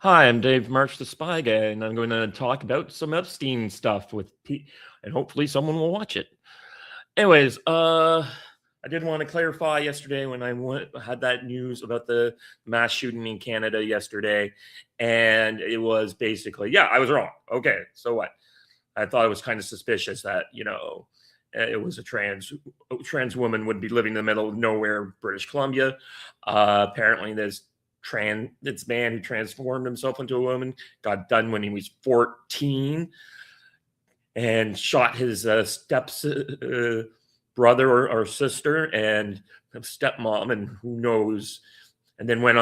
Hi, I'm Dave March, the Spyguy, and I'm going to talk about some Epstein stuff and hopefully someone will watch it. Anyways, I did want to clarify yesterday when I had that news about the mass shooting in Canada yesterday, and it was basically, yeah, I was wrong. Okay, so what? I thought it was kind of suspicious that it was a trans woman would be living in the middle of nowhere, British Columbia. Apparently, this man who transformed himself into a woman got done when he was 14 and shot his brother or sister and stepmom, and who knows, and then went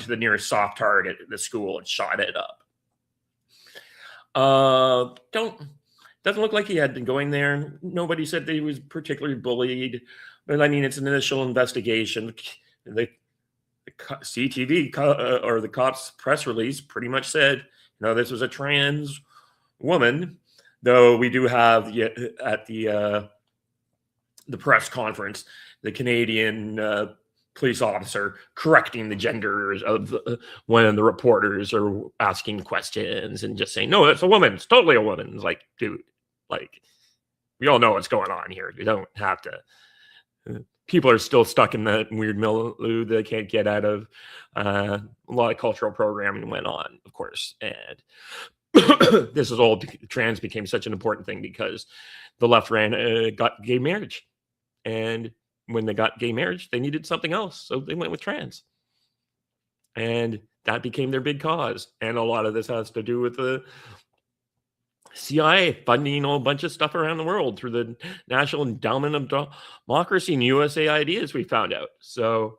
to the nearest soft target at the school and shot it up. Doesn't look like he had been going there. Nobody said that he was particularly bullied, but I mean, it's an initial investigation. The CTV or the cops press release pretty much said, this was a trans woman, though we do have at the press conference, the Canadian police officer correcting the genders of when the reporters are asking questions and just saying, no, that's a woman. It's totally a woman. It's like, dude, like, we all know what's going on here. You don't have to. People are still stuck in that weird milieu they can't get out of. A lot of cultural programming went on, of course. And this is all, trans became such an important thing because the left got gay marriage. And when they got gay marriage, they needed something else. So they went with trans. And that became their big cause. And a lot of this has to do with the CIA funding a bunch of stuff around the world through the National Endowment of Democracy and USA Ideas, we found out. So,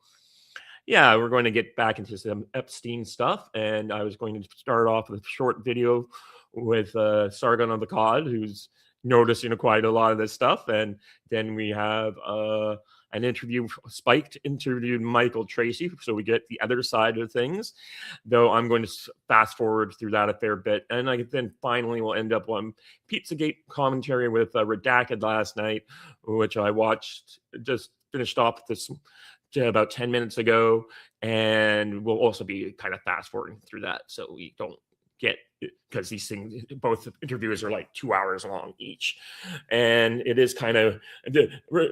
yeah, we're going to get back into some Epstein stuff. And I was going to start off with a short video with Sargon of Akkad, who's noticing quite a lot of this stuff. And then we have an interview, Spiked interviewed Michael Tracy, so we get the other side of things, though I'm going to fast forward through that a fair bit. And then finally we'll end up on Pizzagate commentary with Redacted last night, which I watched, just finished off this about 10 minutes ago, and we'll also be kind of fast forwarding through that so we don't get, because these things, both interviews are like 2 hours long each, and it is kind of,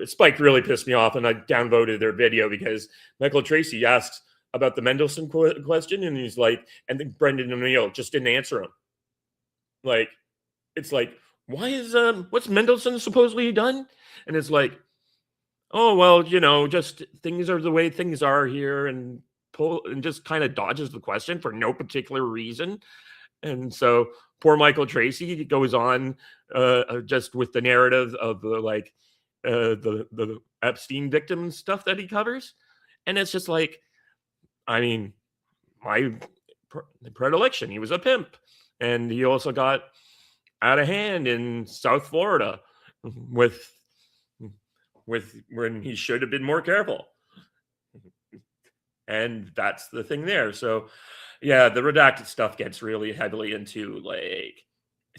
Spike really pissed me off, and I downvoted their video because Michael Tracy asked about the Mendelsohn question, and he's like, and then Brendan O'Neill just didn't answer him. Like, it's like, why is what's Mendelsohn supposedly done? And it's like, oh well, just things are the way things are here, and just kind of dodges the question for no particular reason. And so poor Michael Tracy goes on just with the narrative of the Epstein victim stuff that he covers. And it's just like, I mean, my predilection, he was a pimp. And he also got out of hand in South Florida with when he should have been more careful. And that's the thing there. So yeah, the redacted stuff gets really heavily into like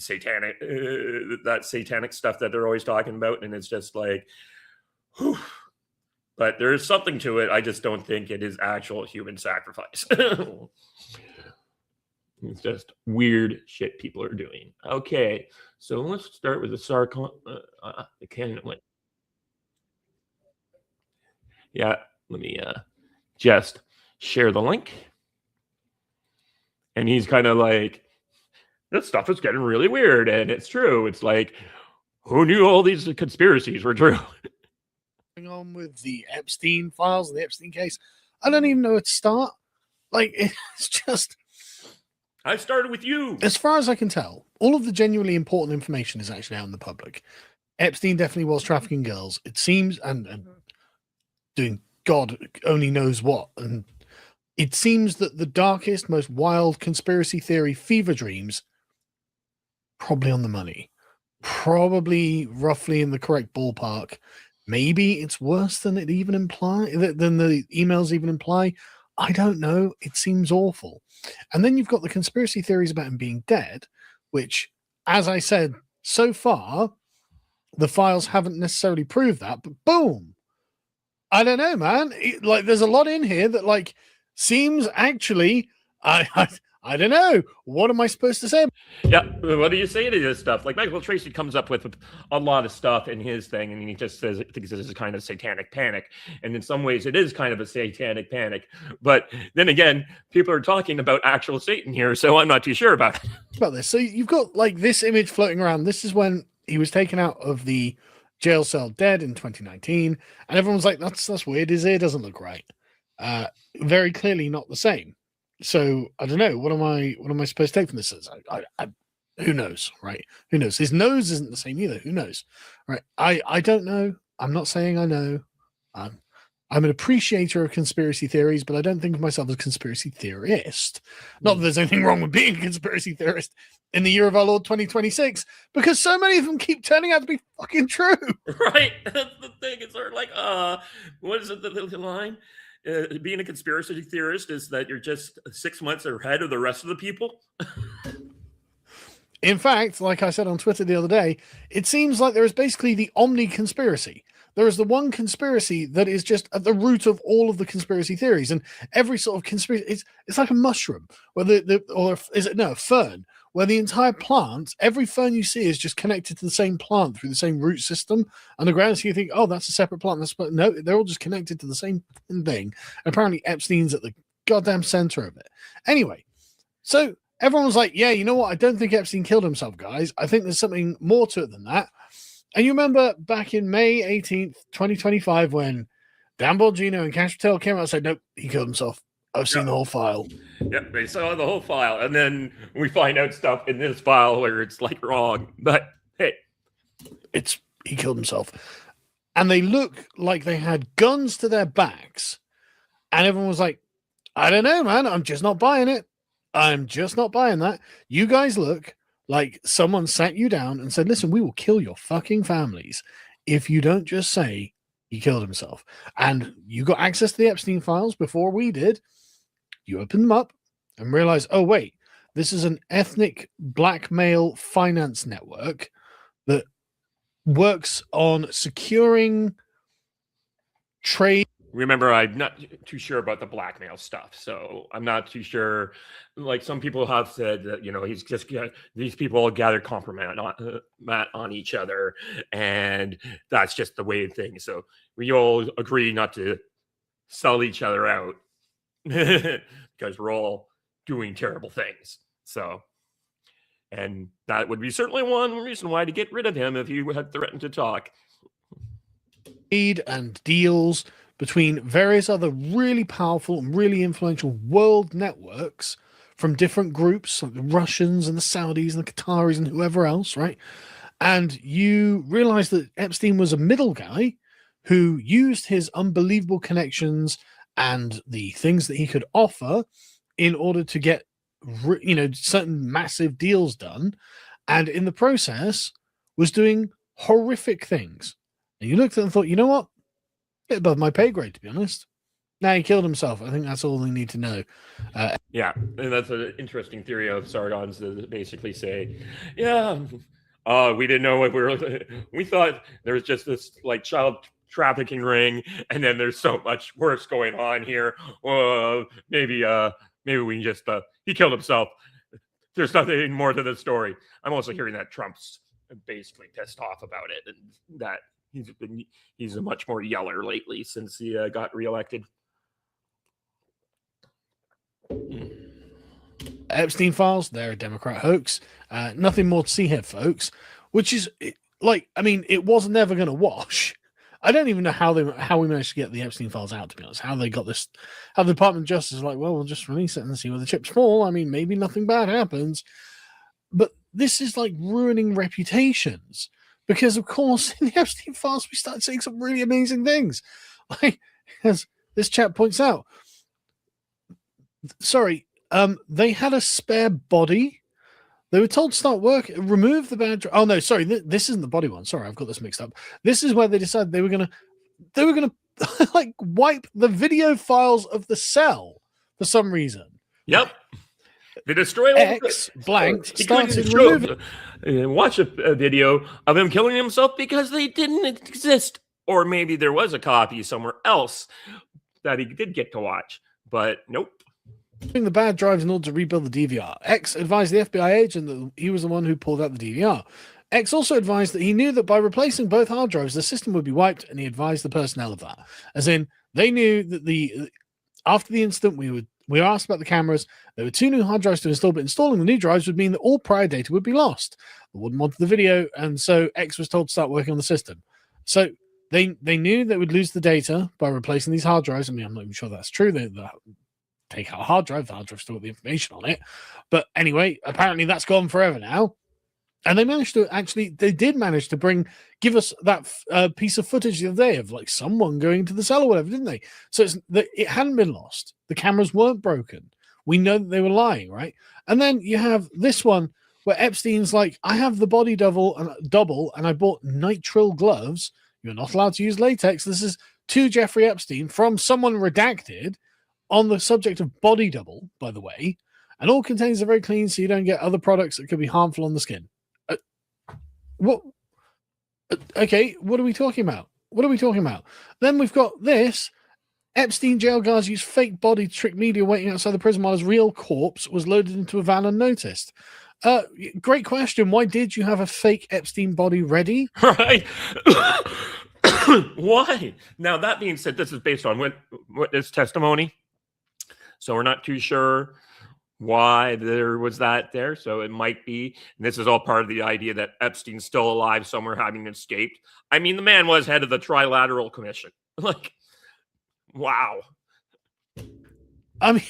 satanic, that satanic stuff that they're always talking about. And it's just like, whew. But there's something to it. I just don't think it is actual human sacrifice. It's just weird shit people are doing. Okay, so let's start with the Sargon. The Canada one. Yeah, let me just share the link. And he's kind of like, this stuff is getting really weird. And it's true. It's like, who knew all these conspiracies were true? Going on with the Epstein files, the Epstein case. I don't even know where to start. Like, it's just... I started with you. As far as I can tell, all of the genuinely important information is actually out in the public. Epstein definitely was trafficking girls, it seems, and doing God only knows what. And it seems that the darkest, most wild conspiracy theory fever dreams, probably on the money, probably roughly in the correct ballpark. Maybe it's worse than it even than the emails even imply. I don't know. It seems awful. And then you've got the conspiracy theories about him being dead, which, as I said, so far, the files haven't necessarily proved that, but boom. I don't know, man. There's a lot in here that, seems actually, I I don't know. What am I supposed to say? Yeah, what do you say to this stuff? Like Michael Tracy comes up with a lot of stuff in his thing, and he just says thinks this is kind of satanic panic, and in some ways it is kind of a satanic panic. But then again, people are talking about actual Satan here, so I'm not too sure about it. About this, so you've got like this image floating around. This is when he was taken out of the jail cell dead in 2019, and everyone's like, "That's weird. His ear doesn't look right." Very clearly not the same. So I don't know. What am I supposed to take from this? Who knows, right? Who knows? His nose isn't the same either. Who knows, right? I don't know. I'm not saying I know. I'm an appreciator of conspiracy theories, but I don't think of myself as a conspiracy theorist. Not that there's anything wrong with being a conspiracy theorist in the year of our Lord 2026, because so many of them keep turning out to be fucking true. Right? That's the thing. It's sort of like, what is it? The line? Being a conspiracy theorist is that you're just 6 months ahead of the rest of the people. In fact, like I said on Twitter the other day, it seems like there is basically the omni-conspiracy. There is the one conspiracy that is just at the root of all of the conspiracy theories, and every sort of conspiracy, it's like a mushroom, a fern, where the entire plant, every fern you see is just connected to the same plant through the same root system underground. So you think, oh, that's a separate plant. No, they're all just connected to the same thing. Apparently, Epstein's at the goddamn center of it. Anyway, so everyone was like, yeah, you know what? I don't think Epstein killed himself, guys. I think there's something more to it than that. And you remember back in May 18th, 2025, when Dan Bongino and Cash Patel came out and said, nope, he killed himself. I've seen the whole file. Yep, they saw the whole file. And then we find out stuff in this file where it's like wrong. But hey, he killed himself. And they look like they had guns to their backs. And everyone was like, I don't know, man. I'm just not buying it. I'm just not buying that. You guys look like someone sat you down and said, listen, we will kill your fucking families if you don't just say he killed himself. And you got access to the Epstein files before we did. You open them up and realize, oh, wait, this is an ethnic blackmail finance network that works on securing trade. Remember, I'm not too sure about the blackmail stuff, so I'm not too sure. Like some people have said that, he's just these people all gather compromise on each other, and that's just the way of things. So we all agree not to sell each other out because we're all doing terrible things. So, and that would be certainly one reason why to get rid of him if he had threatened to talk. And deals between various other really powerful and really influential world networks from different groups, like the Russians and the Saudis and the Qataris and whoever else, right? And you realize that Epstein was a middle guy who used his unbelievable connections and the things that he could offer in order to get, certain massive deals done. And in the process was doing horrific things. And you looked at it and thought, you know what? Bit above my pay grade, to be honest. Now he killed himself. I think that's all they need to know. Yeah, and that's an interesting theory of Sargon's to basically say, yeah, we didn't know what we thought there was just this like child trafficking ring, and then there's so much worse going on here. Maybe we just he killed himself. There's nothing more to the story. I'm also hearing that Trump's basically pissed off about it, and that he's a much more yeller lately since he got reelected. Epstein files, they're a Democrat hoax. Nothing more to see here, folks. Which is it was never going to wash. I don't even know how we managed to get the Epstein files out, to be honest. How they got this, how the Department of Justice is like, well, we'll just release it and see where the chips fall. I mean, maybe nothing bad happens. But this is like ruining reputations. Because, of course, in the Epstein files, we start seeing some really amazing things. Like, as this chap points out, they had a spare body. They were told to start work, remove the badge. Oh, no, sorry, this isn't the body one. Sorry, I've got this mixed up. This is where they decided they were going to like wipe the video files of the cell for some reason. Yep. They destroy X blanked. Started removing. Watch a video of him killing himself because they didn't exist, or maybe there was a copy somewhere else that he did get to watch, but nope. the bad drives in order to rebuild the DVR. X advised the FBI agent that he was the one who pulled out the DVR. X also advised that he knew that by replacing both hard drives, the system would be wiped, and he advised the personnel of that. As in, they knew that after the incident, we were asked about the cameras. There were 2 new hard drives to install, but installing the new drives would mean that all prior data would be lost. They wouldn't want the video, and so X was told to start working on the system. So they knew they would lose the data by replacing these hard drives. I mean, I'm not even sure that's true. They take out a hard drive. The hard drive still got the information on it. But anyway, apparently that's gone forever now. And they did manage to give us that piece of footage the other day of like someone going to the cell or whatever, didn't they? So it hadn't been lost. The cameras weren't broken. We know that they were lying, right? And then you have this one where Epstein's like, I have the body double, and I bought nitrile gloves. You're not allowed to use latex. This is to Jeffrey Epstein from someone redacted on the subject of body double, by the way. And all containers are very clean, so you don't get other products that could be harmful on the skin. What? Okay, what are we talking about? Then we've got this. Epstein jail guards used fake body to trick media waiting outside the prison while his real corpse was loaded into a van unnoticed. Great question. Why did you have a fake Epstein body ready? Right. Why? Now, that being said, this is based on witness testimony. So we're not too sure why there was that there. So it might be, and this is all part of the idea that Epstein's still alive somewhere, having escaped. I mean, the man was head of the Trilateral Commission. Like, wow. I mean,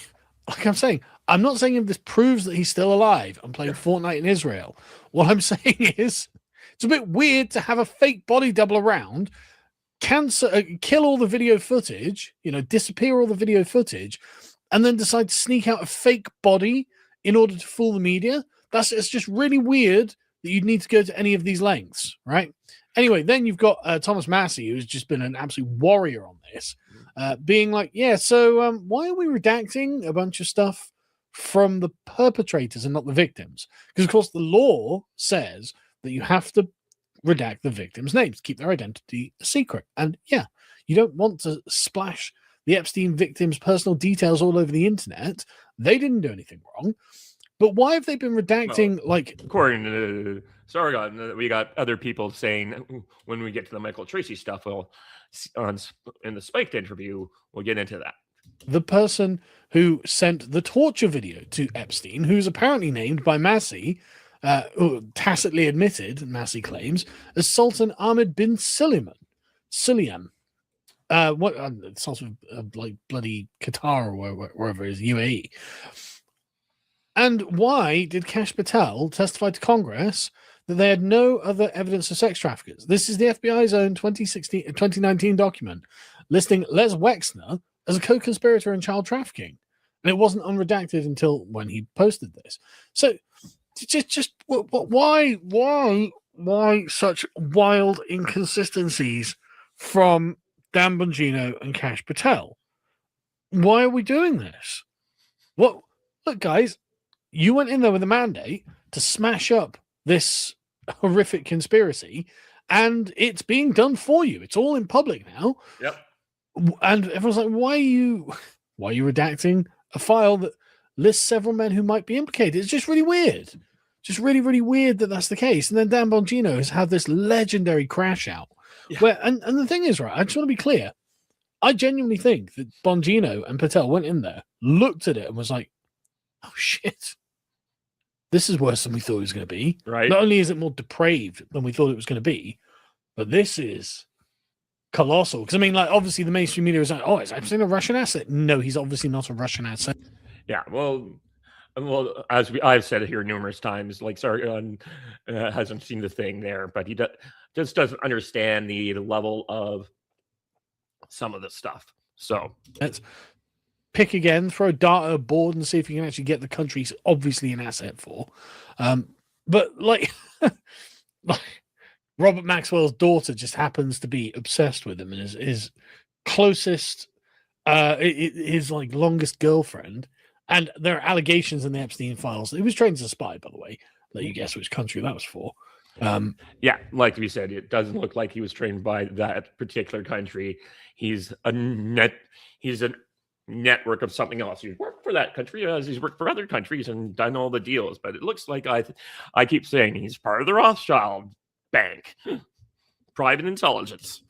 like I'm saying, I'm not saying if this proves that he's still alive and playing Fortnite in Israel. What I'm saying is, it's a bit weird to have a fake body double around, kill all the video footage, disappear all the video footage, and then decide to sneak out a fake body in order to fool the media. It's just really weird that you'd need to go to any of these lengths, right? Anyway, then you've got Thomas Massey, who's just been an absolute warrior on this, being like, so why are we redacting a bunch of stuff from the perpetrators and not the victims? Because, of course, the law says that you have to redact the victims' names, keep their identity a secret. And, you don't want to splash the Epstein victims' personal details all over the internet. They didn't do anything wrong. But why have they been redacting, according to Sargon, we got other people saying when we get to the Michael Tracy stuff, in the Spiked interview, we'll get into that. The person who sent the torture video to Epstein, who's apparently named by Massey, tacitly admitted, Massey claims, as Sultan Ahmed bin Sulayman. Sort of like bloody Qatar or wherever it is, UAE. And why did Kash Patel testify to Congress that they had no other evidence of sex traffickers? This is the FBI's own 2019 document listing Les Wexner as a co-conspirator in child trafficking. And it wasn't unredacted until when he posted this. So just why such wild inconsistencies from Dan Bongino and Kash Patel? Why are we doing this? Look, guys, you went in there with a mandate to smash up this horrific conspiracy, and it's being done for you. It's all in public now. Yep. And everyone's like, why are you redacting a file that lists several men who might be implicated? It's just really weird. Just really, really weird that that's the case. And then Dan Bongino has had this legendary crash out. Yeah. Where and the thing is, right, I just want to be clear. I genuinely think that Bongino and Patel went in there, looked at it, and was like, oh, shit. This is worse than we thought it was going to be. Right. Not only is it more depraved than we thought it was going to be, but this is colossal. Because, I mean, like, obviously the mainstream media is like, oh, is Epstein a Russian asset? No, he's obviously not a Russian asset. Yeah, well, as I've said it here numerous times, like, Sargon hasn't seen the thing there, but he just doesn't understand the level of some of the stuff. So let's pick again, throw a dart at a board and see if you can actually get the country he's obviously an asset for. But like Robert Maxwell's daughter just happens to be obsessed with him, and his closest, his like longest girlfriend. And there are allegations in the Epstein files. He was trained as a spy, by the way. Let you guess which country that was for. Yeah, like we said, it doesn't look like he was trained by that particular country. He's an network of something else. He's worked for that country as he's worked for other countries and done all the deals. But it looks like I keep saying he's part of the Rothschild bank, private intelligence.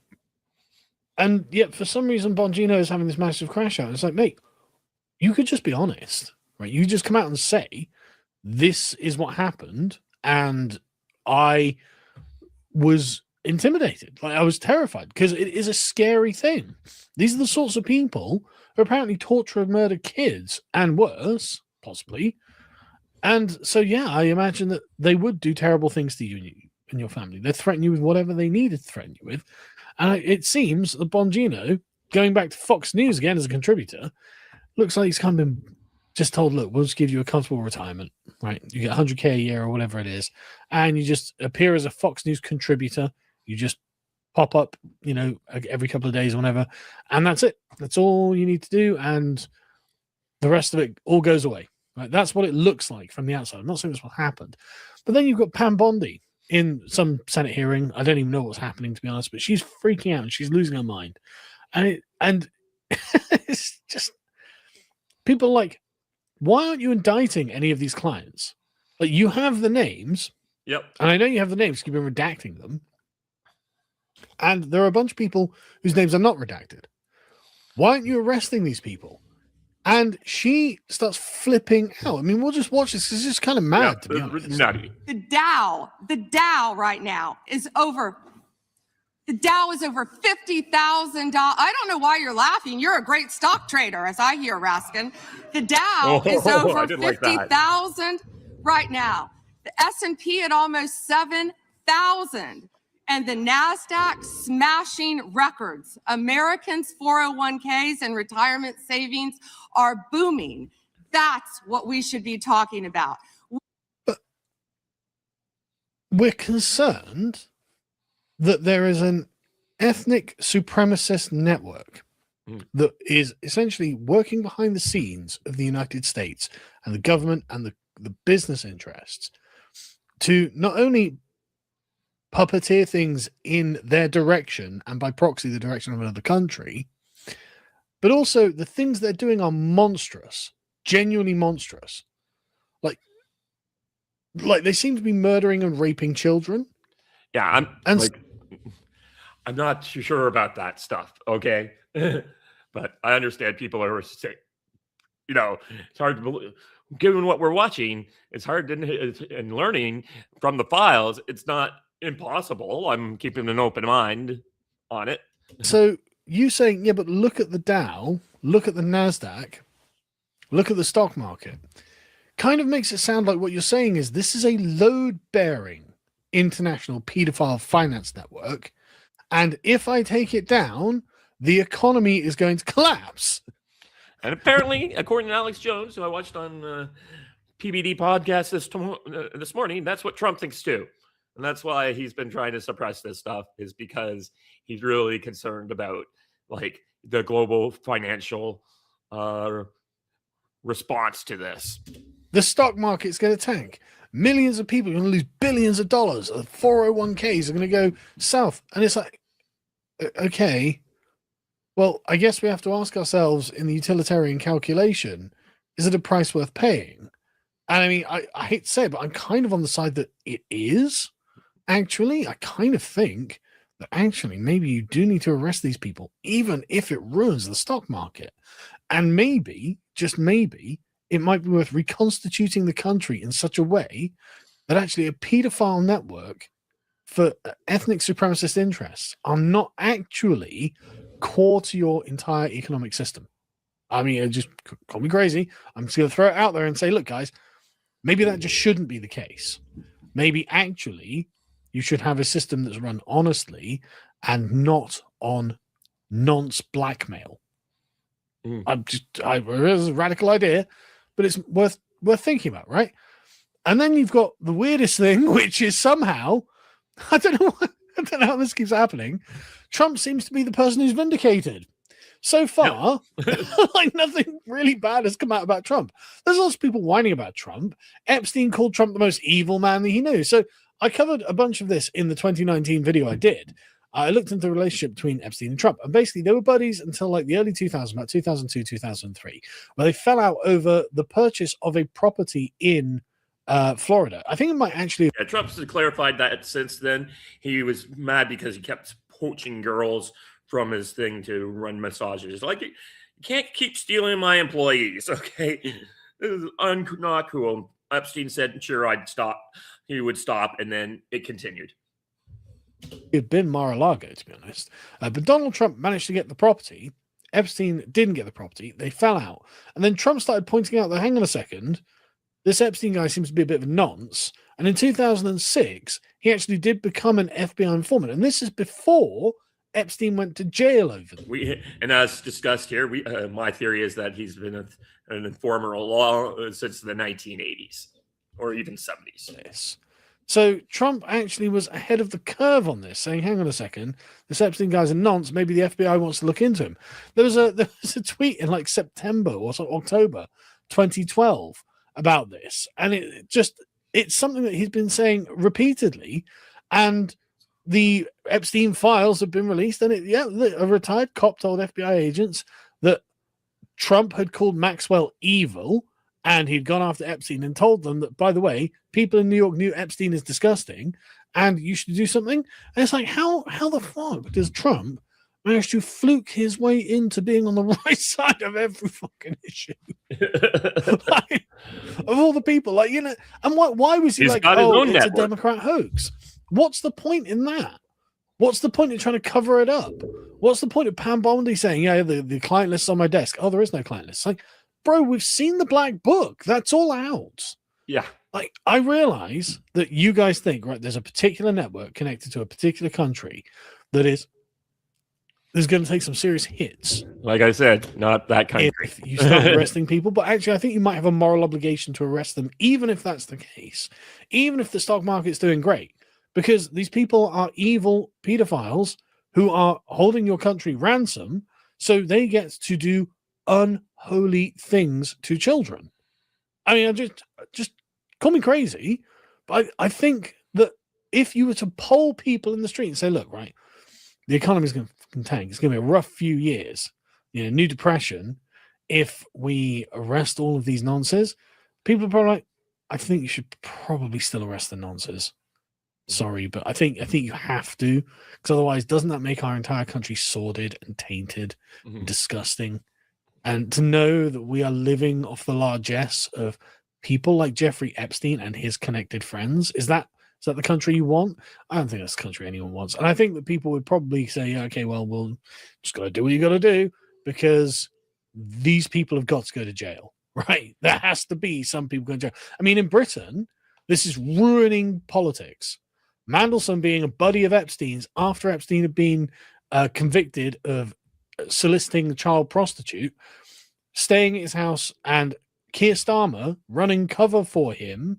And yet, for some reason, Bongino is having this massive crash out. It's like, mate, you could just be honest, right? You just come out and say, this is what happened, and I was intimidated. Like, I was terrified, because it is a scary thing. These are the sorts of people who apparently torture and murder kids, and worse, possibly. And so, yeah, I imagine that they would do terrible things to you and your family. They'd threaten you with whatever they needed to threaten you with. And it seems that Bongino, going back to Fox News again as a contributor, looks like he's kind of been just told, look, we'll just give you a comfortable retirement, right? You get 100K a year or whatever it is, and you just appear as a Fox News contributor. You just pop up, every couple of days or whatever, and that's it. That's all you need to do, and the rest of it all goes away. Right? That's what it looks like from the outside. I'm not saying that's what happened. But then you've got Pam Bondi in some Senate hearing. I don't even know what's happening, to be honest, but she's freaking out and she's losing her mind. And it's just people like, why aren't you indicting any of these clients? Like, you have the names. Yep. And I know you have the names because you've been redacting them. And there are a bunch of people whose names are not redacted. Why aren't you arresting these people? And she starts flipping out. I mean, we'll just watch this. It's just kind of mad, to be honest. Nutty. The Dow right now is over. The Dow is over $50,000. I don't know why you're laughing. You're a great stock trader, as I hear, Raskin. The Dow is over 50,000 right now. The S&P at almost 7,000. And the NASDAQ smashing records. Americans' 401ks and retirement savings are booming. That's what we should be talking about. But we're concerned that there is an ethnic supremacist network that is essentially working behind the scenes of the United States and the government and the business interests to not only puppeteer things in their direction and by proxy the direction of another country, but also the things they're doing are monstrous, genuinely monstrous. Like they seem to be murdering and raping children. Yeah, I'm not too sure about that stuff, okay? But I understand people are sick. It's hard to believe. Given what we're watching, it's hard to, and learning from the files, it's not impossible. I'm keeping an open mind on it. So you saying, yeah, but look at the Dow, look at the NASDAQ, look at the stock market, kind of makes it sound like what you're saying is this is a load-bearing international pedophile finance network, and if I take it down, the economy is going to collapse. And apparently, according to Alex Jones, who I watched on PBD podcast this morning, that's what Trump thinks too. And that's why he's been trying to suppress this stuff, is because he's really concerned about the global financial response to this. The stock market's going to tank. Millions of people are going to lose billions of dollars. The 401ks are going to go south. And it's like, okay, well, I guess we have to ask ourselves in the utilitarian calculation, is it a price worth paying? And I mean, I hate to say it, but I'm kind of on the side that it is. Actually, I kind of think that actually maybe you do need to arrest these people, even if it ruins the stock market. And maybe, just maybe, it might be worth reconstituting the country in such a way that actually a pedophile network for ethnic supremacist interests are not actually core to your entire economic system. I mean, just call me crazy. I'm just going to throw it out there and say, look, guys, maybe that just shouldn't be the case. Maybe actually you should have a system that's run honestly and not on nonce blackmail. It's a radical idea, but it's worth thinking about, right? And then you've got the weirdest thing, which is somehow, I don't know how this keeps happening. Trump seems to be the person who's vindicated. So far, nothing really bad has come out about Trump. There's lots of people whining about Trump. Epstein called Trump the most evil man that he knew. So I covered a bunch of this in the 2019 video I did. I looked into the relationship between Epstein and Trump, and basically they were buddies until like the early 2000s, about 2002, 2003, where they fell out over the purchase of a property in Florida. I think it might actually. Yeah, Trump's clarified that since then. He was mad because he kept poaching girls from his thing to run massages. Like, you can't keep stealing my employees, okay? This is not cool. Epstein said, sure, I'd stop. He would stop, and then it continued. It'd been Mar-a-Lago, to be honest. But Donald Trump managed to get the property. Epstein didn't get the property. They fell out. And then Trump started pointing out that, hang on a second, this Epstein guy seems to be a bit of a nonce. And in 2006, he actually did become an FBI informant. And this is before Epstein went to jail over them. And as discussed here, my theory is that he's been an informer since the 1980s or even 70s. Yes. So Trump actually was ahead of the curve on this, saying, hang on a second, this Epstein guy's a nonce. Maybe the FBI wants to look into him. There was a tweet in like September or October 2012 about this. And it's something that he's been saying repeatedly. And the Epstein files have been released. And a retired cop told FBI agents that Trump had called Maxwell evil. And he'd gone after Epstein and told them that, by the way, people in New York knew Epstein is disgusting and you should do something. And it's like, how the fuck does Trump manage to fluke his way into being on the right side of every fucking issue? Like, of all the people, and why was he He's like, got his own it's network. a Democrat hoax? What's the point in that? What's the point in trying to cover it up? What's the point of Pam Bondi saying, yeah, the client list's on my desk? Oh, there is no client list. It's like, bro, we've seen the black book. That's all out. Yeah. Like, I realize that you guys think, right, there's a particular network connected to a particular country that is going to take some serious hits. Like I said, not that country. If you start arresting people, but actually, I think you might have a moral obligation to arrest them, even if that's the case, even if the stock market's doing great, because these people are evil pedophiles who are holding your country ransom so they get to do unholy things to children. I mean, just call me crazy, but I think that if you were to poll people in the street and say, look, right, the economy's going to tank, it's going to be a rough few years, new depression, if we arrest all of these nonces, people are probably like, I think you should probably still arrest the nonces. Sorry, but I think you have to, because otherwise, doesn't that make our entire country sordid and tainted, and disgusting? And to know that we are living off the largesse of people like Jeffrey Epstein and his connected friends, is that the country you want? I don't think that's the country anyone wants. And I think that people would probably say, yeah, okay, well, we'll just got to do what you got to do, because these people have got to go to jail, right? There has to be some people going to jail. I mean, in Britain, this is ruining politics. Mandelson being a buddy of Epstein's after Epstein had been convicted of soliciting a child prostitute, staying at his house, and Keir Starmer running cover for him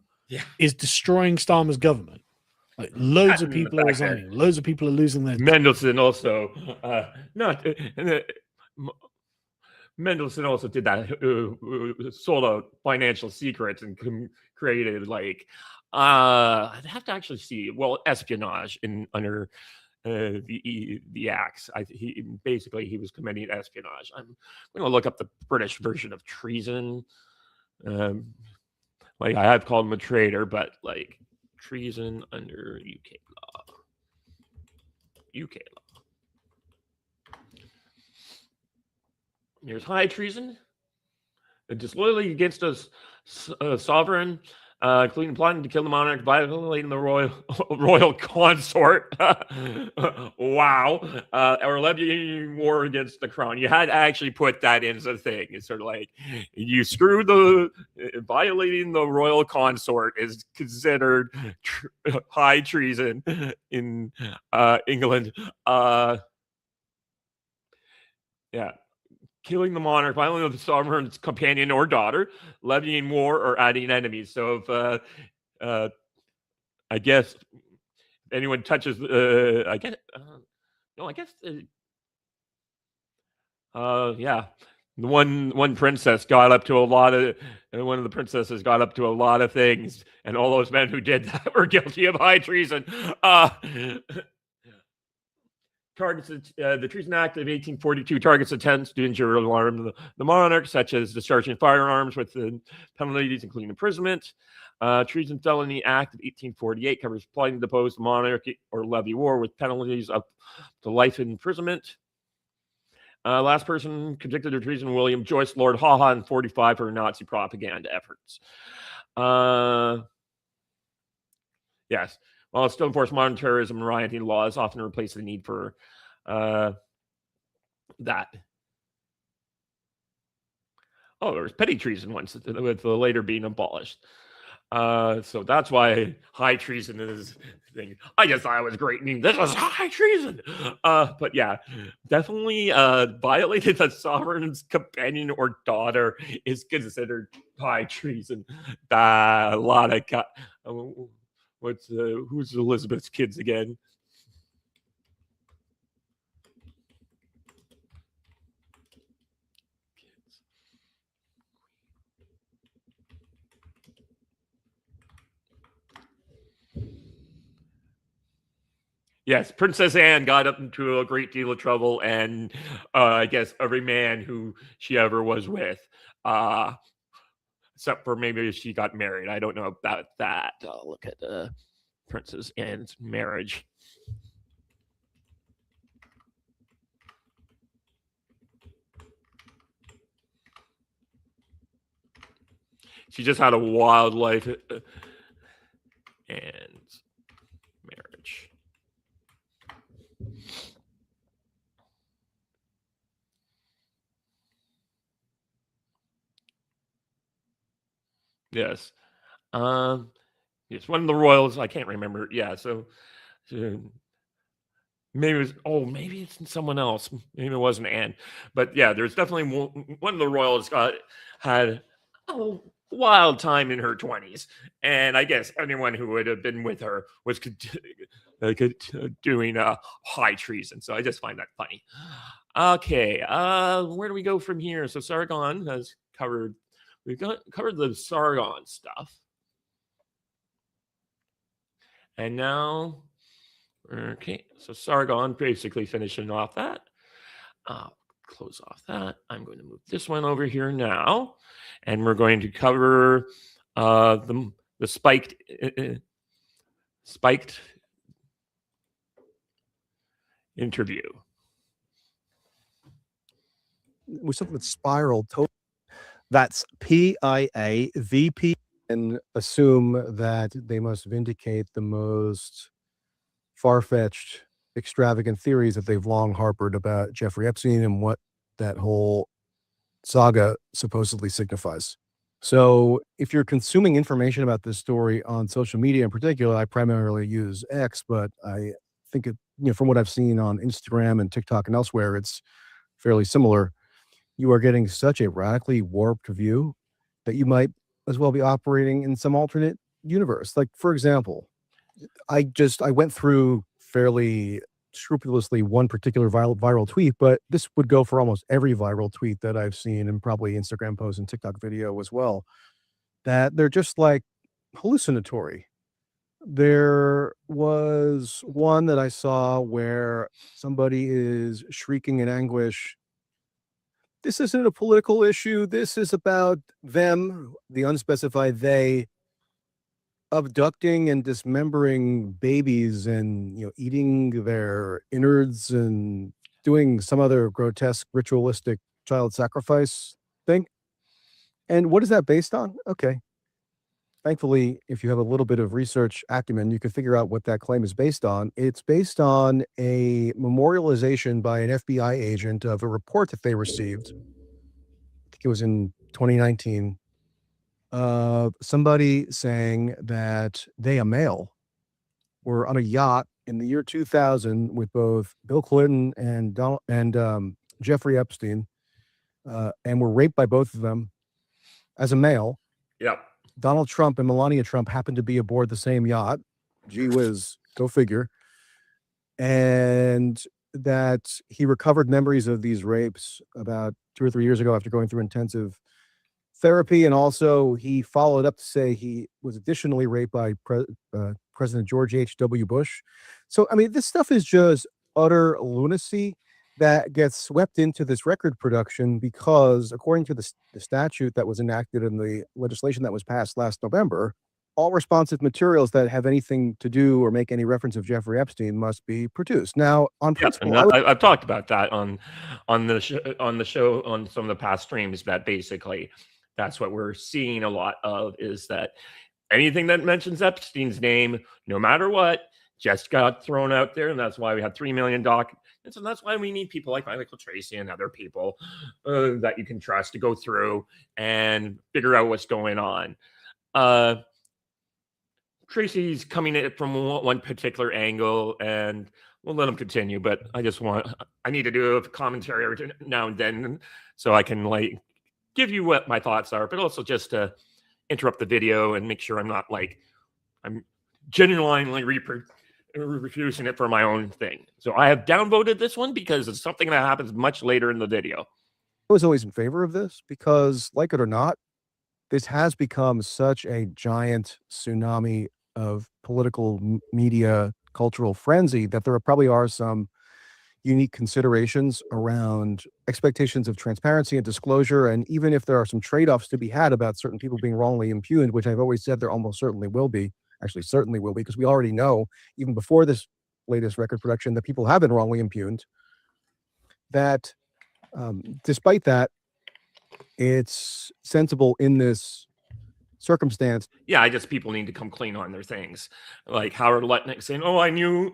is destroying Starmer's government. Like, loads of people are resigning. Loads of people are losing their... Mendelsohn also Mendelsohn also did that, sold out financial secrets and created I'd have to actually see, espionage under the acts. He was committing espionage. I'm going to look up the British version of treason. I have called him a traitor, but treason under UK law. Here's high treason, disloyalty against a sovereign, including plotting to kill the monarch, violating the royal consort. Wow. Or levying war against the crown. You had to actually put that in as a thing. It's sort of like, you screw violating the royal consort is considered high treason in England. Yeah. Killing the monarch, violating the sovereign's companion or daughter, levying war, or adding enemies. So if I guess anyone touches, yeah. The one princess got up to a lot of, and one of the princesses got up to a lot of things, and all those men who did that were guilty of high treason. targets the Treason Act of 1842 targets attempts to injure or alarm the monarch, such as discharging firearms with the penalties including imprisonment. Treason Felony Act of 1848 covers plotting to depose the monarch or levy war with penalties up to life imprisonment. Last person convicted of treason, William Joyce, Lord Haha, in 45 for Nazi propaganda efforts. Yes. While it still enforced modern terrorism and rioting laws, often replace the need for that. Oh, there was petty treason once, with the later being abolished. So that's why high treason is a thing. I just thought it was great. I mean, this was high treason. But yeah, definitely violating the sovereign's companion or daughter is considered high treason. A lot of who's Elizabeth's kids again? Yes, Princess Anne got up into a great deal of trouble, and I guess every man who she ever was with, except for maybe she got married. I don't know about that. Look at Princess Anne's marriage. She just had a wild life and marriage. Yes. Yes, one of the royals, I can't remember. Yeah, so maybe it was, maybe it's someone else. Maybe it wasn't Anne. But yeah, there's definitely one of the royals had a wild time in her 20s. And I guess anyone who would have been with her was doing high treason. So I just find that funny. Okay, where do we go from here? So Sargon has covered, covered the Sargon stuff. And now, okay, so Sargon basically finishing off that. Close off that. I'm going to move this one over here now. And we're going to cover the spiked interview. With something that's spiral. That's PIAVP, and assume that they must vindicate the most far-fetched, extravagant theories that they've long harbored about Jeffrey Epstein and what that whole saga supposedly signifies. So if you're consuming information about this story on social media in particular, I primarily use X, but I think it, from what I've seen on Instagram and TikTok and elsewhere, it's fairly similar. You are getting such a radically warped view that you might as well be operating in some alternate universe. Like, for example, I went through fairly scrupulously one particular viral tweet, but this would go for almost every viral tweet that I've seen, and probably Instagram post and TikTok video as well, that they're just like hallucinatory. There was one that I saw where somebody is shrieking in anguish, "This isn't a political issue. This is about them," the unspecified they, abducting and dismembering babies and eating their innards and doing some other grotesque ritualistic child sacrifice thing. And what is that based on? Okay. Thankfully, if you have a little bit of research acumen, you can figure out what that claim is based on. It's based on a memorialization by an FBI agent of a report that they received. I think it was in 2019. Somebody saying that they, a male, were on a yacht in the year 2000 with both Bill Clinton and Jeffrey Epstein, and were raped by both of them as a male. Yep. Donald Trump and Melania Trump happened to be aboard the same yacht. Gee whiz, go figure. And that he recovered memories of these rapes about 2 or 3 years ago after going through intensive therapy. And also he followed up to say he was additionally raped by President George H.W. Bush. So, I mean, this stuff is just utter lunacy that gets swept into this record production because, according to the statute that was enacted in the legislation that was passed last November, all responsive materials that have anything to do or make any reference of Jeffrey Epstein must be produced. Now, on Yeah, and principle, I've talked about that on the show on some of the past streams. That basically, that's what we're seeing a lot of, is that anything that mentions Epstein's name, no matter what, just got thrown out there, and that's why we have 3 million documents, and that's why we need people like Michael Tracy and other people that you can trust to go through and figure out what's going on. Tracy's coming at it from one particular angle, and we'll let him continue. But I need to do a commentary every now and then, so I can like give you what my thoughts are, but also just to interrupt the video and make sure I'm genuinely reproducing it for my own thing. So I have downvoted this one because it's something that happens much later in the video. I was always in favor of this because, like it or not, this has become such a giant tsunami of political media cultural frenzy that there probably are some unique considerations around expectations of transparency and disclosure. And even if there are some trade-offs to be had about certain people being wrongly impugned, which I've always said there almost certainly will be, because we already know, even before this latest record production, that people have been wrongly impugned, that despite that, it's sensible in this circumstance. Yeah, people need to come clean on their things. Like Howard Lutnick saying, "Oh, I knew,"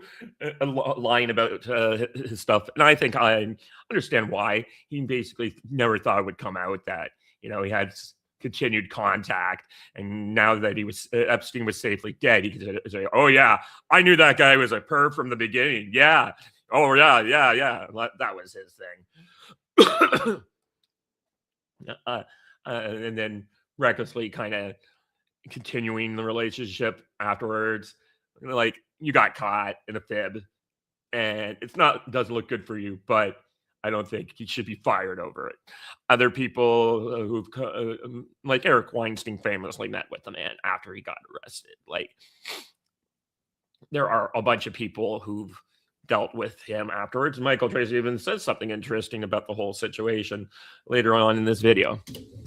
lying about his stuff, and I think I understand why. He basically never thought it would come out that he had continued contact, and now that Epstein was safely dead, he could say, "Oh yeah, I knew that guy was a perv from the beginning. Yeah, oh yeah. That was his thing." And then recklessly kind of continuing the relationship afterwards, like, you got caught in a fib, and doesn't look good for you, but I don't think he should be fired over it. Other people who've like Eric Weinstein famously met with the man after he got arrested. Like, there are a bunch of people who've dealt with him afterwards. Michael Tracy even says something interesting about the whole situation later on in this video.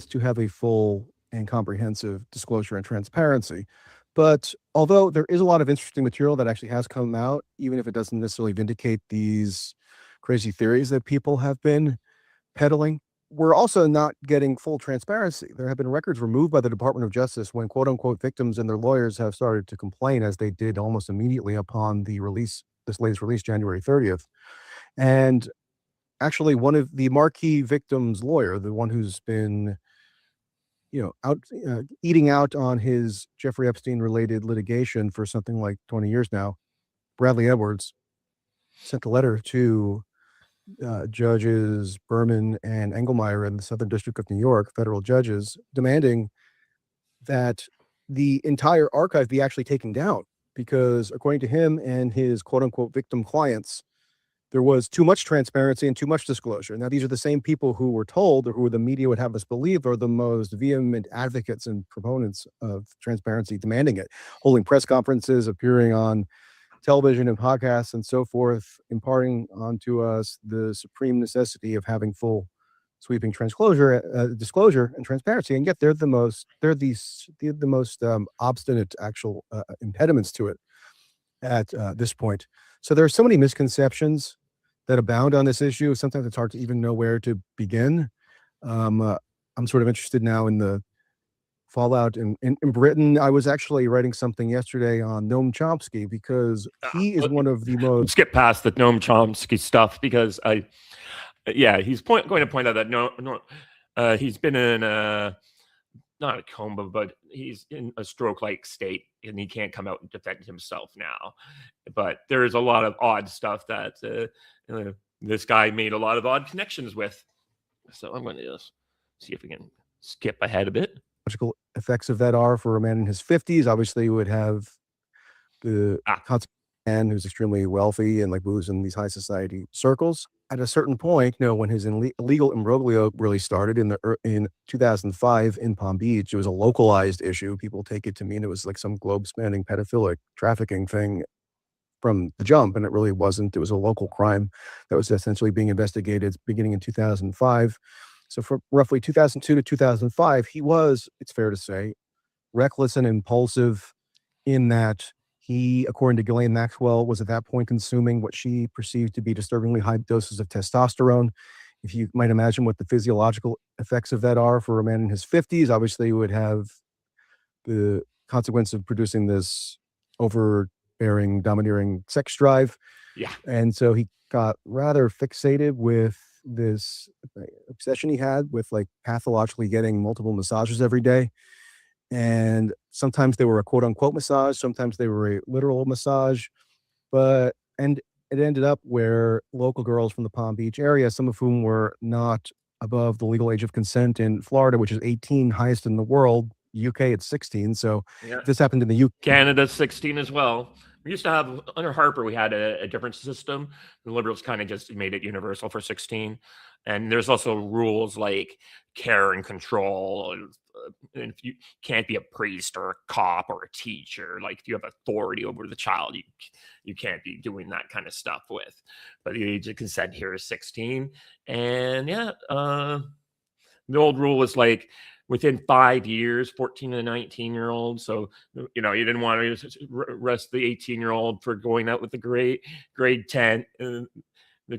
To have a full and comprehensive disclosure and transparency. But although there is a lot of interesting material that actually has come out, even if it doesn't necessarily vindicate these crazy theories that people have been peddling, we're also not getting full transparency. There have been records removed by the Department of Justice when quote unquote victims and their lawyers have started to complain, as they did almost immediately upon the release, this latest release, January 30th. And actually, one of the marquee victims' lawyer, the one who's been eating out on his Jeffrey Epstein related litigation for something like 20 years now, Bradley Edwards, sent a letter to Judges Berman and Engelmeyer in the Southern District of New York, federal judges, demanding that the entire archive be actually taken down, because according to him and his quote unquote victim clients, there was too much transparency and too much disclosure. Now, these are the same people who were told, or who the media would have us believe, are the most vehement advocates and proponents of transparency, demanding it, holding press conferences, appearing on television and podcasts and so forth, imparting onto us the supreme necessity of having full sweeping disclosure and transparency. And yet they're the most obstinate actual impediments to it at this point. So there are so many misconceptions that abound on this issue. Sometimes it's hard to even know where to begin. I'm sort of interested now in the fallout in Britain. I was actually writing something yesterday on Noam Chomsky, because he is one of the most... Skip past the Noam Chomsky stuff, because he's going to point out that he's been in not a coma, but he's in a stroke-like state, and he can't come out and defend himself now. But there is a lot of odd stuff that this guy made a lot of odd connections with. So I'm going to just see if we can skip ahead a bit. Effects of that are, for a man in his 50s, obviously you would have the man who's extremely wealthy and like moves in these high society circles. At a certain point, when his illegal imbroglio really started in 2005 in Palm Beach, it was a localized issue. People take it to mean it was like some globe-spanning pedophilic trafficking thing from the jump, and it really wasn't. It was a local crime that was essentially being investigated beginning in 2005. So from roughly 2002 to 2005, he was, it's fair to say, reckless and impulsive in that he, according to Ghislaine Maxwell, was at that point consuming what she perceived to be disturbingly high doses of testosterone. If you might imagine what the physiological effects of that are for a man in his 50s, obviously he would have the consequence of producing this overbearing, domineering sex drive. Yeah. And so he got rather fixated with this obsession he had with like pathologically getting multiple massages every day. And sometimes they were a quote unquote massage, sometimes they were a literal massage. And it ended up where local girls from the Palm Beach area, some of whom were not above the legal age of consent in Florida, which is 18, highest in the world. UK, it's 16. So Yeah. if this happened in the UK. Canada's 16 as well. We used to have, under Harper, we had a different system. The Liberals kind of just made it universal for 16. And there's also rules like care and control. And if you can't be a priest or a cop or a teacher, like if you have authority over the child, you can't be doing that kind of stuff with. But the age of consent here is 16. And yeah, the old rule was like within 5 years, 14 to 19-year-old. So, you know, you didn't want to arrest the 18-year-old for going out with the grade 10, the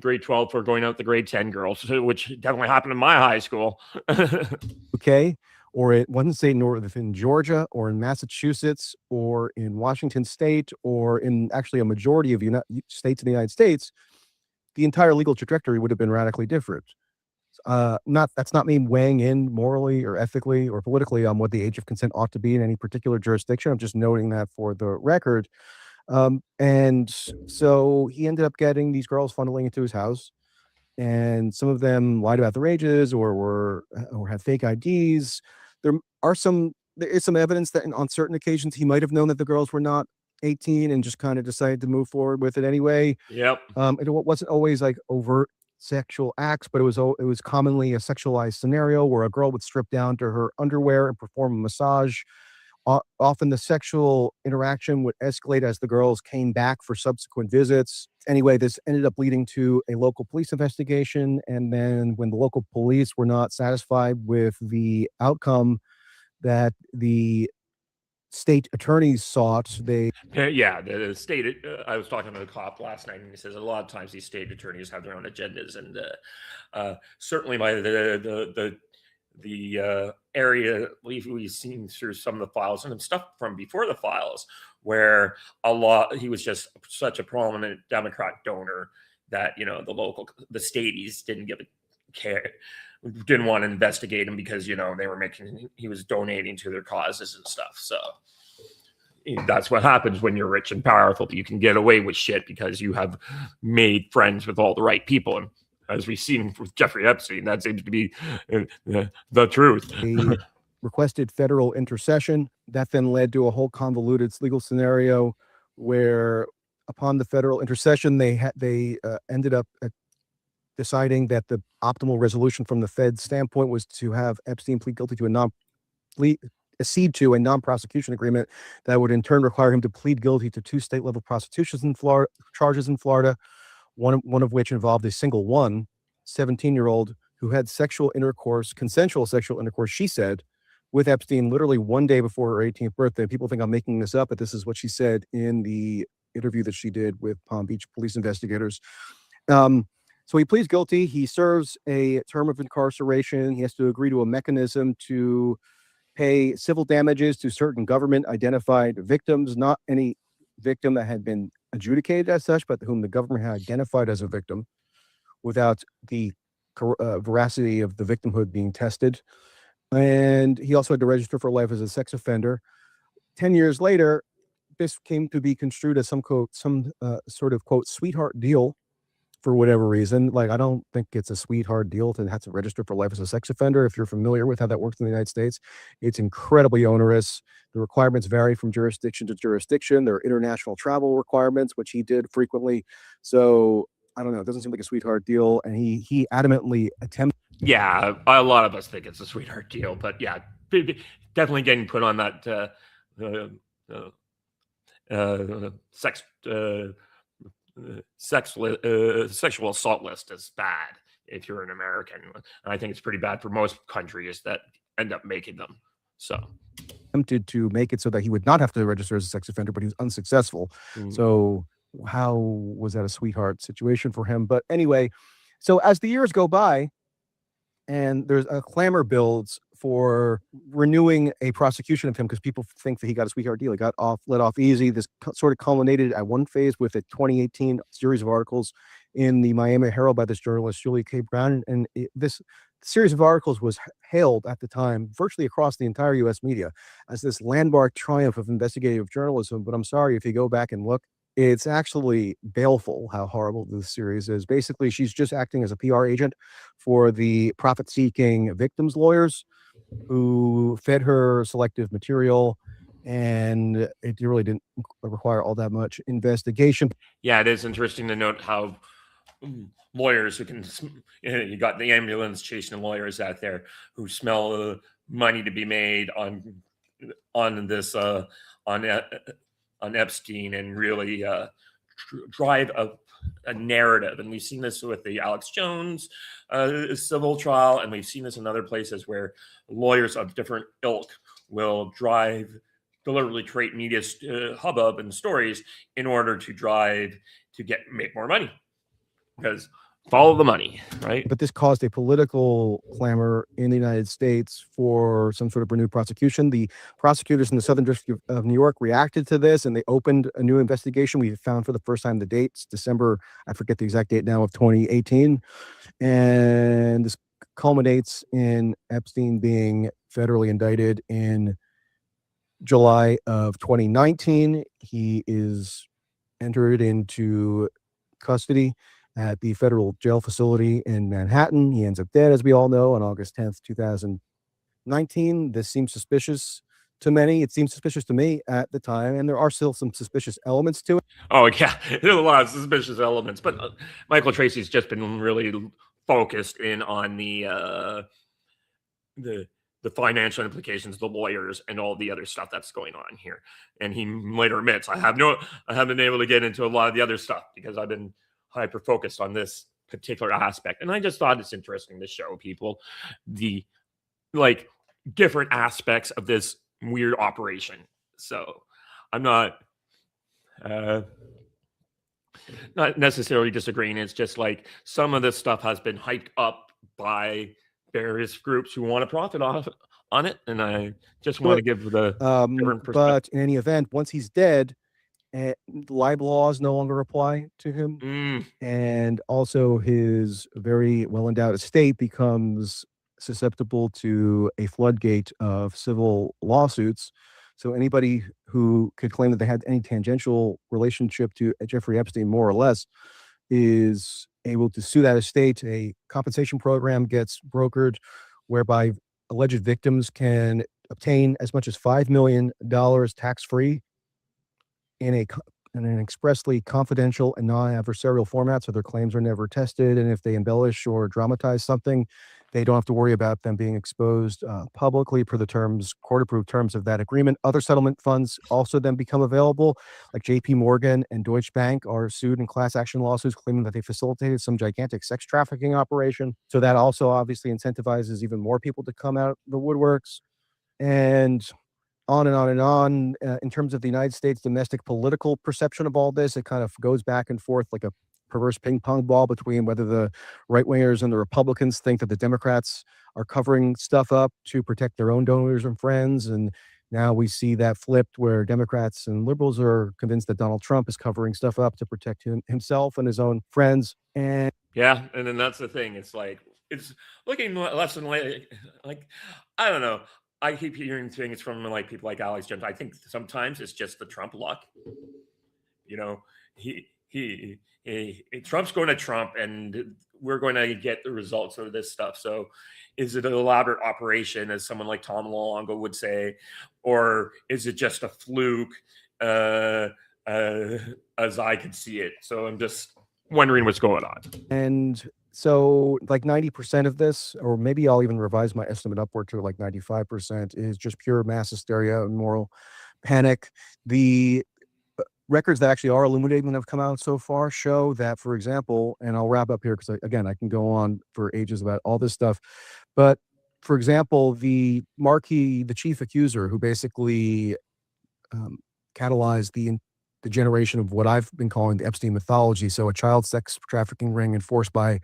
grade 12 for going out with the grade 10 girls, which definitely happened in my high school. Okay. Or it wasn't state nor within Georgia or in Massachusetts or in Washington state or in actually a majority of states in the United States, the entire legal trajectory would have been radically different. That's not me weighing in morally or ethically or politically on what the age of consent ought to be in any particular jurisdiction. I'm just noting that for the record. And so he ended up getting these girls funneling into his house, and some of them lied about their ages or had fake IDs. There is some evidence that on certain occasions he might have known that the girls were not 18 and just kind of decided to move forward with it anyway. Yep. It wasn't always like overt sexual acts, but it was commonly a sexualized scenario where a girl would strip down to her underwear and perform a massage. Often the sexual interaction would escalate as the girls came back for subsequent visits. Anyway, this ended up leading to a local police investigation. And then when the local police were not satisfied with the outcome that the state attorneys sought, the state. I was talking to a cop last night, and he says a lot of times these state attorneys have their own agendas, and certainly by the area we've seen through some of the files and stuff from before the files, where he was just such a prominent Democrat donor that, you know, the stateies didn't give a care, didn't want to investigate him because, you know, he was donating to their causes and stuff. So that's what happens when you're rich and powerful. You can get away with shit because you have made friends with all the right people. And as we've seen with Jeffrey Epstein, that seems to be the truth. They requested federal intercession. That then led to a whole convoluted legal scenario where, upon the federal intercession, they ended up deciding that the optimal resolution from the Fed's standpoint was to have Epstein plead guilty to accede to a non-prosecution agreement that would in turn require him to plead guilty to 2 state-level prosecutions in Florida, charges in Florida, one of which involved a single 17-year-old who had consensual sexual intercourse, she said, with Epstein literally one day before her 18th birthday. People think I'm making this up, but this is what she said in the interview that she did with Palm Beach police investigators. So he pleads guilty. He serves a term of incarceration. He has to agree to a mechanism to pay civil damages to certain government-identified victims, not any victim that had been adjudicated as such, but whom the government had identified as a victim without the veracity of the victimhood being tested. And he also had to register for life as a sex offender. 10 years later, this came to be construed as some sort of, quote, sweetheart deal for whatever reason. Like, I don't think it's a sweetheart deal to have to register for life as a sex offender. If you're familiar with how that works in the United States, it's incredibly onerous. The requirements vary from jurisdiction to jurisdiction. There are international travel requirements, which he did frequently. So I don't know. It doesn't seem like a sweetheart deal. And he adamantly attempted. Yeah, a lot of us think it's a sweetheart deal, but yeah, definitely getting put on that sex sexual assault list is bad if you're an American. And I think it's pretty bad for most countries that end up making them. So attempted to make it so that he would not have to register as a sex offender, but he was unsuccessful. mm, So how was that a sweetheart situation for him? But anyway, so as the years go by, and there's a clamor builds for renewing a prosecution of him because people think that he got a sweetheart deal. He got let off easy. This sort of culminated at one phase with a 2018 series of articles in the Miami Herald by this journalist, Julie K. Brown. And this series of articles was hailed at the time, virtually across the entire U.S. media, as this landmark triumph of investigative journalism. But I'm sorry, if you go back and look, it's actually baleful how horrible this series is. Basically, she's just acting as a PR agent for the profit-seeking victims lawyers who fed her selective material, and it really didn't require all that much investigation. yeah, it is interesting to note how lawyers who can, you got the ambulance chasing lawyers out there who smell money to be made on this on Epstein, and really drive a narrative. And we've seen this with the Alex Jones civil trial, and we've seen this in other places where lawyers of different ilk will deliberately create media hubbub and stories in order to make more money, because follow the money, right? But this caused a political clamor in the United States for some sort of renewed prosecution. The prosecutors in the Southern District of New York reacted to this, and they opened a new investigation. We found for the first time the dates, December, I forget the exact date now, of 2018. And this culminates in Epstein being federally indicted in July of 2019. He is entered into custody at the federal jail facility in Manhattan. He ends up dead, as we all know, on August 10th, 2019. This seems suspicious to many. It seems suspicious to me at the time, and there are still some suspicious elements to it. Oh yeah, there's a lot of suspicious elements, but Michael Tracy's just been really focused in on the financial implications, the lawyers, and all the other stuff that's going on here. And he later admits, I haven't been able to get into a lot of the other stuff because I've been hyper focused on this particular aspect. And I just thought it's interesting to show people the different aspects of this weird operation. So I'm not necessarily disagreeing. It's just like some of this stuff has been hyped up by various groups who want to profit on it. And I just want to give the different perspective. But in any event, once he's dead, libel laws no longer apply to him. And also his very well-endowed estate becomes susceptible to a floodgate of civil lawsuits. So anybody who could claim that they had any tangential relationship to Jeffrey Epstein, more or less, is able to sue that estate. A compensation program gets brokered whereby alleged victims can obtain as much as $5 million tax-free in an expressly confidential and non-adversarial format, so their claims are never tested. And if they embellish or dramatize something, they don't have to worry about them being exposed publicly per the court-approved terms of that agreement. Other settlement funds also then become available, like JP Morgan and Deutsche Bank are sued in class action lawsuits claiming that they facilitated some gigantic sex trafficking operation. So that also obviously incentivizes even more people to come out of the woodworks. And on and on and on. In terms of the United States domestic political perception of all this, it kind of goes back and forth like a perverse ping pong ball between whether the right wingers and the Republicans think that the Democrats are covering stuff up to protect their own donors and friends. And now we see that flipped where Democrats and liberals are convinced that Donald Trump is covering stuff up to protect himself and his own friends. And yeah, and then that's the thing. It's like, it's looking less and like I don't know. I keep hearing things from people like Alex Jones. I think sometimes it's just the Trump luck. You know, Trump's going to Trump, and we're going to get the results of this stuff. So, is it an elaborate operation, as someone like Tom Longo would say, or is it just a fluke, as I could see it? So I'm just wondering what's going on. And so like 90% of this, or maybe I'll even revise my estimate upward to like 95%, is just pure mass hysteria and moral panic. The records that actually are illuminating that have come out so far show that, for example, and I'll wrap up here because again, I can go on for ages about all this stuff, but for example, the chief accuser who basically catalyzed the generation of what I've been calling the Epstein mythology. So a child sex trafficking ring enforced by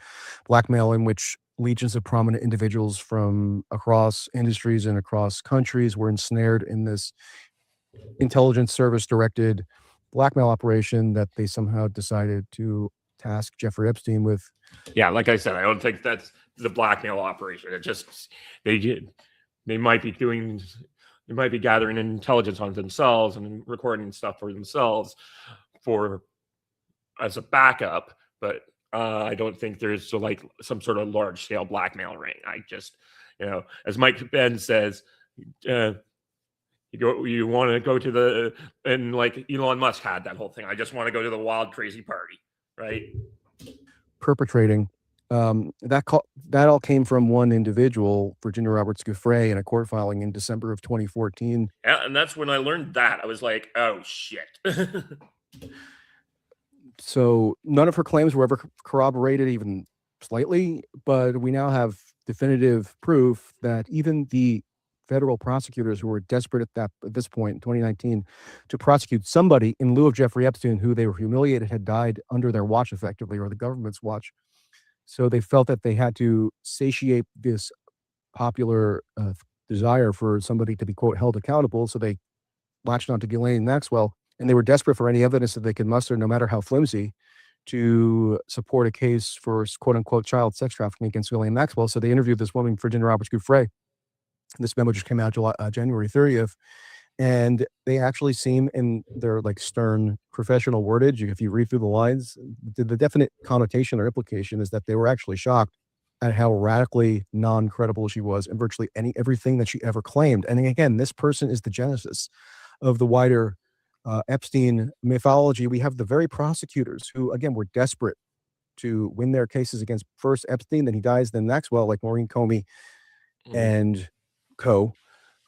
blackmail, in which legions of prominent individuals from across industries and across countries were ensnared in this intelligence service directed blackmail operation that they somehow decided to task Jeffrey Epstein with. Yeah, like I said, I don't think that's the blackmail operation. It just they might be gathering intelligence on themselves and recording stuff for themselves as a backup, but I don't think there's like some sort of large scale blackmail ring. I just, as Mike Ben says, you want to go to and like Elon Musk had that whole thing. I just want to go to the wild, crazy party, right? Perpetrating. That all came from one individual, Virginia Roberts Giuffre, in a court filing in December of 2014. Yeah, and that's when I learned that. I was like, oh shit. So none of her claims were ever corroborated even slightly, but we now have definitive proof that even the federal prosecutors who were desperate at this point in 2019 to prosecute somebody in lieu of Jeffrey Epstein, who they were humiliated had died under their watch effectively, or the government's watch. So they felt that they had to satiate this popular desire for somebody to be, quote, held accountable. So they latched onto Ghislaine Maxwell, and they were desperate for any evidence that they could muster, no matter how flimsy, to support a case for, quote unquote, child sex trafficking against Ghislaine Maxwell. So they interviewed this woman, Virginia Roberts Giuffre. This memo just came out January 30th. And they actually seem, in their like stern professional wordage, if you read through the lines, the definite connotation or implication is that they were actually shocked at how radically non-credible she was in virtually everything that she ever claimed. And again, this person is the genesis of the wider Epstein mythology. We have the very prosecutors who, again, were desperate to win their cases against first Epstein, then he dies, then Maxwell, like Maureen Comey and co.,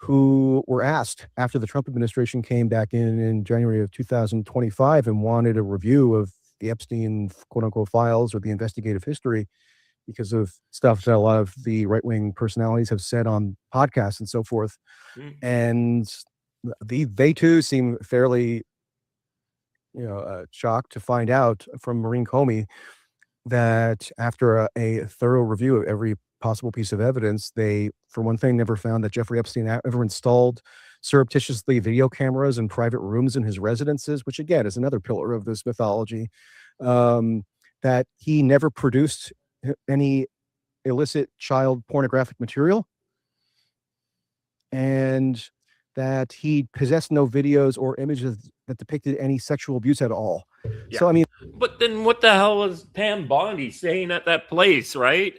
who were asked after the Trump administration came back in January of 2025 and wanted a review of the Epstein, quote unquote, files or the investigative history, because of stuff that a lot of the right-wing personalities have said on podcasts and so forth. And they too seem fairly, shocked to find out from Maureen Comey that after a thorough review of every possible piece of evidence, they, for one thing, never found that Jeffrey Epstein ever installed surreptitiously video cameras in private rooms in his residences, which again is another pillar of this mythology, that he never produced any illicit child pornographic material, and that he possessed no videos or images that depicted any sexual abuse at all. Yeah. So, I mean, but then what the hell was Pam Bondi saying at that place, right?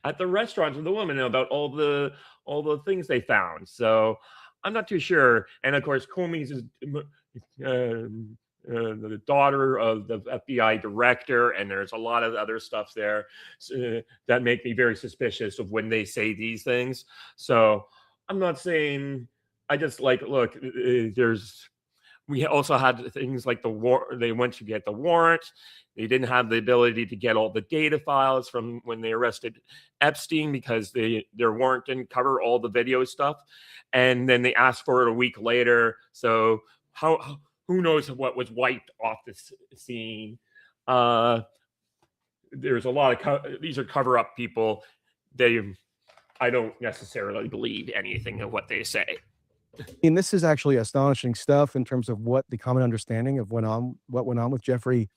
At the restaurant to the woman about all the things they found. So I'm not too sure. And of course, Comey's is the daughter of the FBI director, and there's a lot of other stuff there that make me very suspicious of when they say these things. So I'm not saying, I just like, look, we also had things like they went to get the warrant. They didn't have the ability to get all the data files from when they arrested Epstein because their warrant didn't cover all the video stuff. And then they asked for it a week later. So who knows what was wiped off the scene? There's a lot of these are cover-up people. I don't necessarily believe anything of what they say. And this is actually astonishing stuff in terms of what the common understanding of what went on with Jeffrey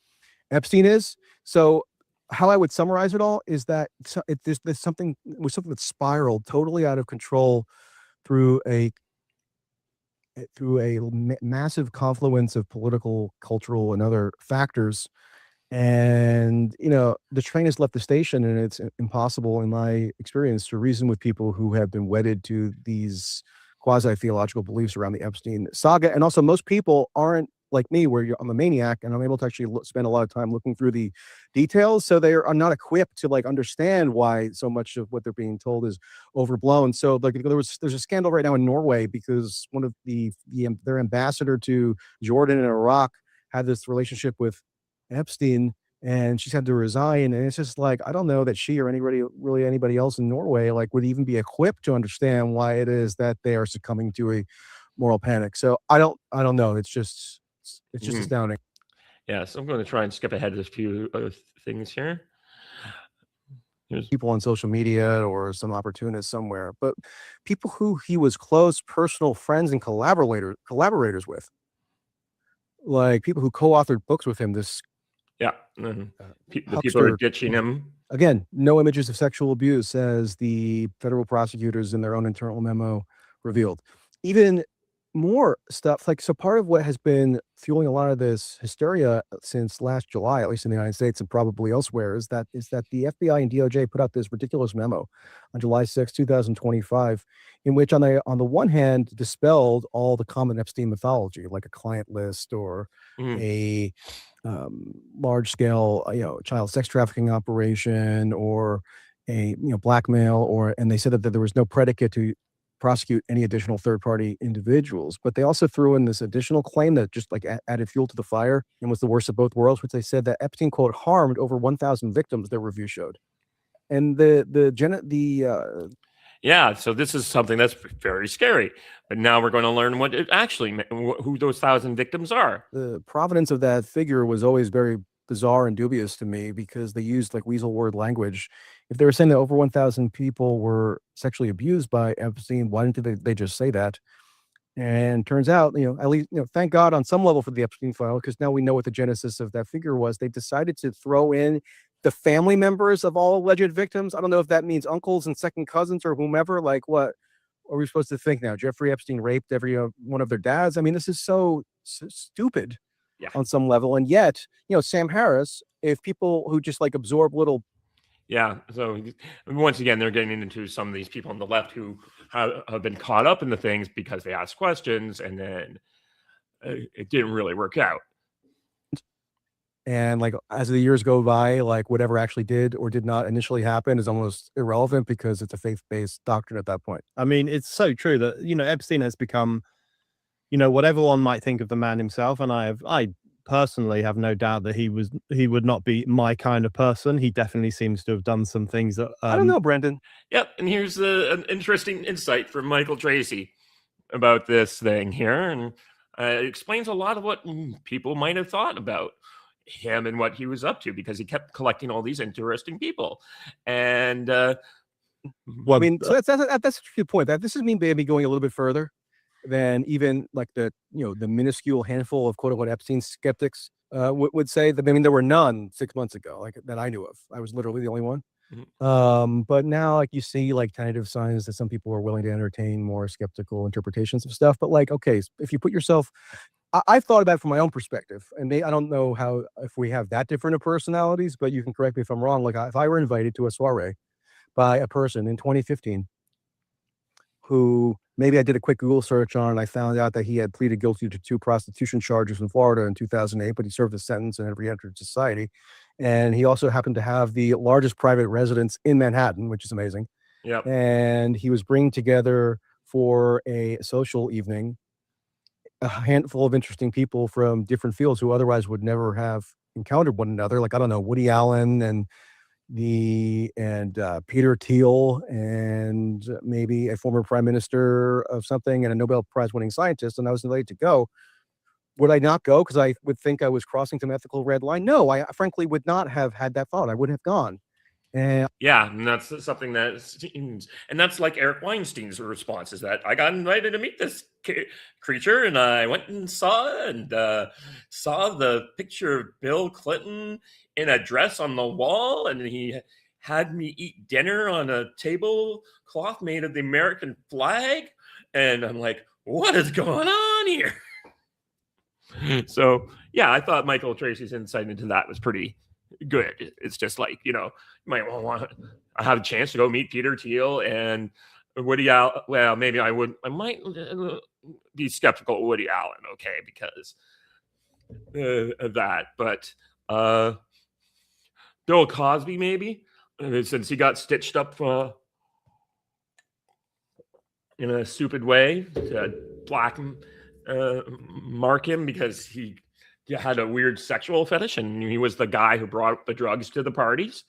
Epstein is. So how I would summarize it all is that there's something that spiraled totally out of control through a massive confluence of political, cultural, and other factors. And, the train has left the station, and it's impossible, in my experience, to reason with people who have been wedded to these quasi-theological beliefs around the Epstein saga. And also, most people aren't like me, where I'm a maniac and I'm able to actually spend a lot of time looking through the details. So they are not equipped to understand why so much of what they're being told is overblown. So there's a scandal right now in Norway because one of their ambassador to Jordan and Iraq had this relationship with Epstein, and she's had to resign. And it's just like, I don't know that she or anybody else in Norway like would even be equipped to understand why it is that they are succumbing to a moral panic. So I don't know. It's just astounding. Yeah, so I'm going to try and skip ahead a few things here. Here's People on social media or some opportunist somewhere, but people who he was close personal friends and collaborators with, like people who co-authored books with him. This the people are huckster, ditching him. again, no images of sexual abuse, as the federal prosecutors in their own internal memo revealed. Even more stuff, like, so part of what has been fueling a lot of this hysteria since last July, at least in the United States and probably elsewhere, is that the FBI and DOJ put out this ridiculous memo on July 6, 2025, in which on the one hand dispelled all the common Epstein mythology, like a client list or a large scale child sex trafficking operation or a blackmail, and they said that there was no predicate to prosecute any additional third-party individuals. But they also threw in this additional claim that just like added fuel to the fire and was the worst of both worlds, which they said that Epstein, quote, harmed over 1,000 victims, their review showed. And yeah, so this is something that's very scary. But now we're going to learn what it actually who those 1,000 victims are. The provenance of that figure was always very bizarre and dubious to me, because they used like weasel word language. If they were saying that over 1,000 people were sexually abused by Epstein, why didn't they just say that? And turns out, at least, thank God on some level for the Epstein file, because now we know what the genesis of that figure was. They decided to throw in the family members of all alleged victims. I don't know if that means uncles and second cousins or whomever. Like, what are we supposed to think now? Jeffrey Epstein raped every one of their dads? I mean, this is so stupid. Yeah. On some level. And yet, Sam Harris, if people who just like absorb little. Yeah. So once again, they're getting into some of these people on the left who have been caught up in the things because they asked questions and then it didn't really work out. And like, as the years go by, like whatever actually did or did not initially happen is almost irrelevant, because it's a faith-based doctrine at that point. I mean, it's so true that, Epstein has become, whatever one might think of the man himself, and I personally have no doubt that he would not be my kind of person. He definitely seems to have done some things that I don't know, Brendan. Yep, and here's an interesting insight from Michael Tracy about this thing here, and it explains a lot of what people might have thought about him and what he was up to, because he kept collecting all these interesting people. And well, I mean, so that's a good point. That this is me maybe going a little bit further than even like the minuscule handful of quote unquote Epstein skeptics would say. That, I mean, there were none 6 months ago, like that I knew of. I was literally the only one. But now, like, you see like tentative signs that some people are willing to entertain more skeptical interpretations of stuff. But like, okay, if you put yourself, I've thought about it from my own perspective, and I don't know if we have that different of personalities, but you can correct me if I'm wrong. Like, if I were invited to a soiree by a person in 2015 who maybe I did a quick Google search on, and I found out that he had pleaded guilty to 2 prostitution charges in Florida in 2008, but he served a sentence and had re-entered society. And he also happened to have the largest private residence in Manhattan, which is amazing. Yep. And he was bringing together for a social evening a handful of interesting people from different fields who otherwise would never have encountered one another. Like, I don't know, Woody Allen and Peter Thiel, and maybe a former prime minister of something and a Nobel Prize winning scientist. And I was invited to go. Would I not go because I would think I was crossing some ethical red line? No, I frankly would not have had that thought. I would have gone. And yeah, and that's something and that's like Eric Weinstein's response, is that I got invited to meet this creature, and I went and saw the picture of Bill Clinton in a dress on the wall, and he had me eat dinner on a tablecloth made of the American flag, and I'm like, what is going on here? So yeah, I thought Michael Tracy's insight into that was pretty good. It's just like, you might want to have a chance to go meet Peter Thiel and Woody Allen. Well, maybe I might be skeptical of Woody Allen, okay, because of that. But Bill Cosby, maybe, since he got stitched up in a stupid way to mark him because he had a weird sexual fetish, and he was the guy who brought the drugs to the parties.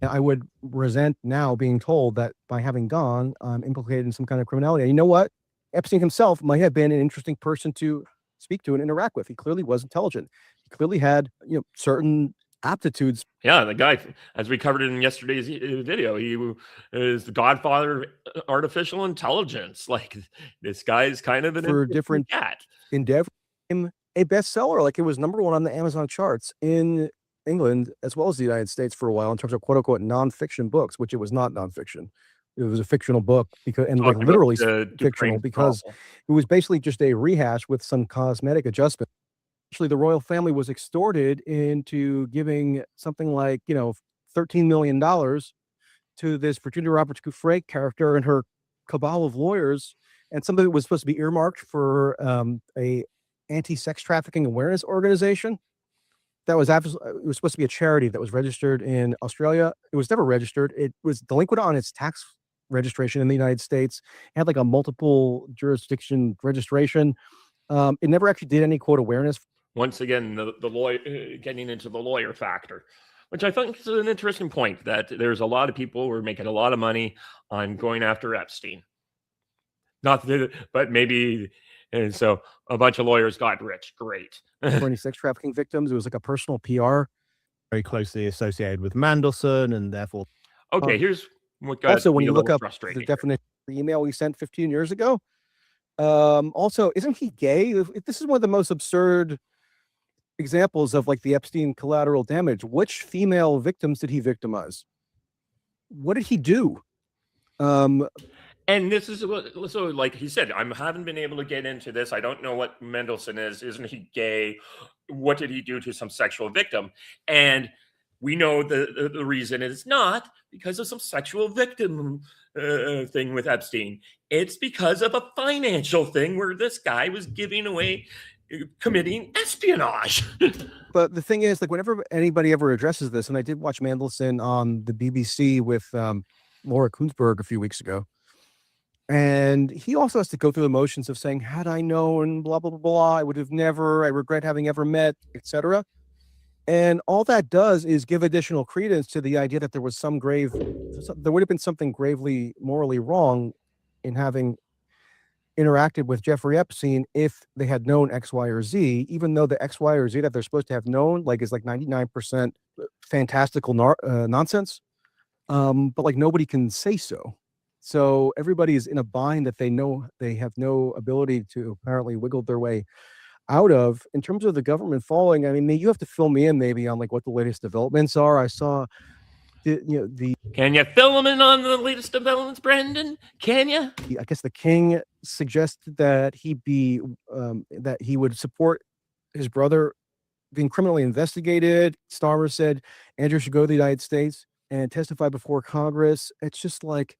I would resent now being told that by having gone, I'm implicated in some kind of criminality. And you know what? Epstein himself might have been an interesting person to speak to and interact with. He clearly was intelligent. He clearly had, certain aptitudes. Yeah, the guy, as we covered in yesterday's video, he is the godfather of artificial intelligence. Like, this guy is kind of an For different cat. endeavor. Him a bestseller, like it was number one on the Amazon charts in England as well as the United States for a while in terms of quote unquote nonfiction books, which it was not nonfiction. It was a fictional book because, and like literally fictional, because it was basically just a rehash with some cosmetic adjustment. Actually, the royal family was extorted into giving something like, $13 million to this Virginia Roberts Giuffre character and her cabal of lawyers. And some of it was supposed to be earmarked for a anti-sex trafficking awareness organization. That was it was supposed to be a charity that was registered in Australia. It was never registered. It was delinquent on its tax registration in the United States. It had like a multiple jurisdiction registration. It never actually did any quote awareness. Once again, the lawyer, getting into the lawyer factor, which I think is an interesting point, that there's a lot of people who are making a lot of money on going after Epstein. Not that, but maybe, and so a bunch of lawyers got rich. Great. For any sex trafficking victims, it was like a personal PR. Very closely associated with Mandelson, and therefore. Okay, here's what got also when you look up the definition of the email we sent 15 years ago. Also, isn't he gay? This is one of the most absurd examples of like the Epstein collateral damage. Which female victims did he victimize? What did he do? And this is what, so like he said, I haven't been able to get into this. I don't know what Mendelsohn is. Isn't he gay? What did he do to some sexual victim? And we know the reason is not because of some sexual victim thing with Epstein. It's because of a financial thing where this guy was giving away, committing espionage. But the thing is, like, whenever anybody ever addresses this, and I did watch Mandelson on the BBC with Laura Kuenssberg a few weeks ago, and he also has to go through the motions of saying, had I known, blah, blah, blah, blah, I would have never, I regret having ever met, etc. And all that does is give additional credence to the idea that there was there would have been something gravely morally wrong in having interacted with Jeffrey Epstein if they had known X, Y, or Z, even though the X, Y, or Z that they're supposed to have known, like, is like 99% fantastical nonsense. But like nobody can say so. So everybody is in a bind that they know they have no ability to apparently wiggle their way out of. In terms of the government falling, I mean, you have to fill me in maybe on like what the latest developments are. I saw Can you fill them in on the latest developments, Brendan? Can you? I guess the king suggested that that he would support his brother being criminally investigated. Starmer said Andrew should go to the United States and testify before Congress. It's just like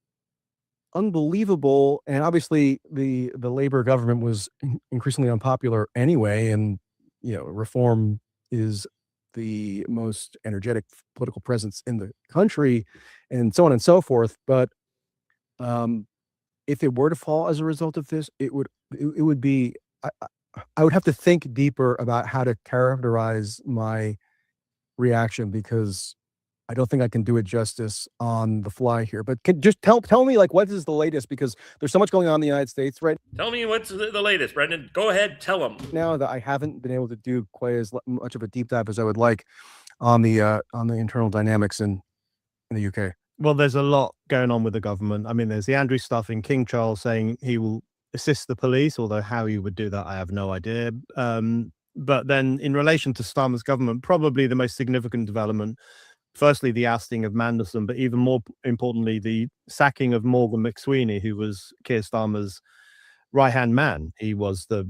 unbelievable. And obviously the Labor government was increasingly unpopular anyway, and reform is the most energetic political presence in the country, and so on and so forth. But if it were to fall as a result of this, it would be, I would have to think deeper about how to characterize my reaction, because I don't think I can do it justice on the fly here. But just tell me, like, what is the latest? Because there's so much going on in the United States, right? Tell me what's the latest, Brendan. Go ahead, tell them. Now that I haven't been able to do quite as much of a deep dive as I would like on the internal dynamics in the UK. Well, there's a lot going on with the government. I mean, there's the Andrew stuff in King Charles saying he will assist the police, although how he would do that, I have no idea. But then in relation to Starmer's government, probably the most significant development, firstly, the ousting of Mandelson, but even more importantly, the sacking of Morgan McSweeney, who was Keir Starmer's right-hand man. He was the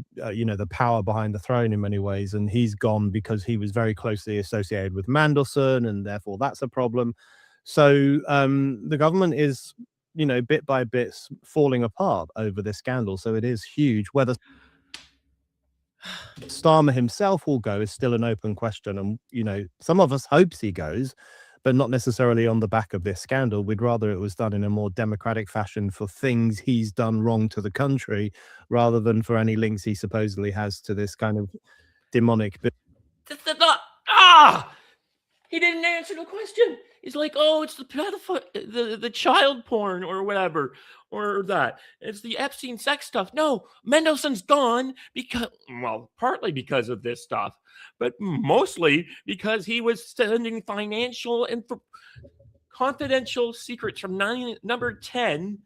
power behind the throne in many ways, and he's gone because he was very closely associated with Mandelson, and therefore that's a problem. So the government is, bit by bit falling apart over this scandal. So it is huge. Whether Starmer himself will go is still an open question. And, some of us hopes he goes, but not necessarily on the back of this scandal. We'd rather it was done in a more democratic fashion for things he's done wrong to the country, rather than for any links he supposedly has to this kind of demonic. He didn't answer the question. He's like, oh, it's the pedophile, the child porn or whatever, or that. It's the Epstein sex stuff. No, Mendelssohn's gone partly because of this stuff, but mostly because he was sending financial and confidential secrets from number 10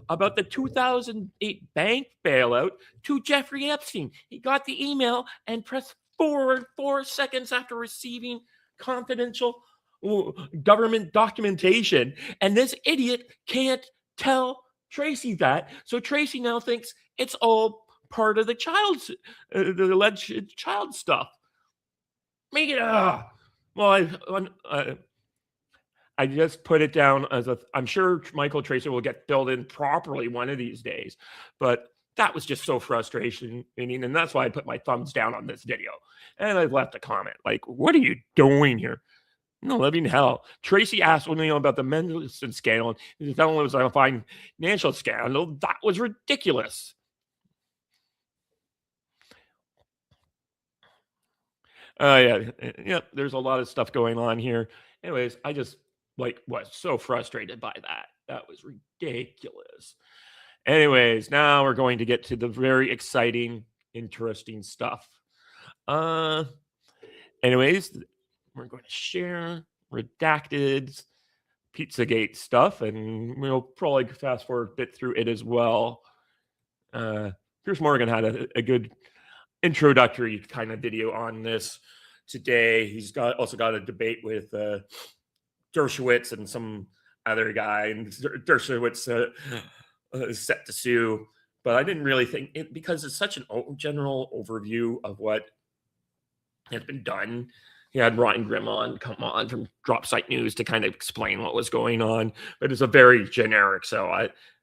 about the 2008 bank bailout to Jeffrey Epstein. He got the email and pressed forward 4 seconds after receiving confidential government documentation, and this idiot can't tell Tracy that. So Tracy now thinks it's all part of the the alleged child stuff. Make it I just put it down as I'm sure Michael Tracy will get filled in properly one of these days, but that was just so frustrating, and that's why I put my thumbs down on this video. And I left a comment like, what are you doing here? No living hell. Tracy asked me about the Mendelssohn scandal. He said it was a financial scandal. That was ridiculous. Yeah, there's a lot of stuff going on here. Anyways, I just was so frustrated by that. That was ridiculous. Anyways, now we're going to get to the very exciting, interesting stuff. Anyways, we're going to share Redacted, Pizzagate stuff, and we'll probably fast forward a bit through it as well. Piers Morgan had a good introductory kind of video on this today. He's also got a debate with Dershowitz and some other guy, and Dershowitz is set to sue. But I didn't really think it, because it's such a general overview of what has been done. He had Ryan Grimm come on from Drop Site News to kind of explain what was going on, but it's a very generic. So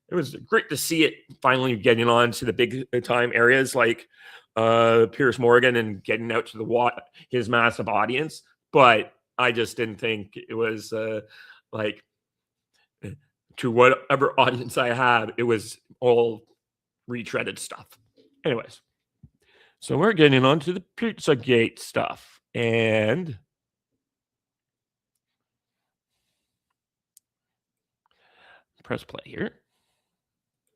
it was great to see it finally getting on to the big time areas like Piers Morgan and getting out to his massive audience. But I just didn't think it was to whatever audience I have, it was all retreaded stuff. Anyways, so we're getting on to the Pizzagate stuff. And press play here.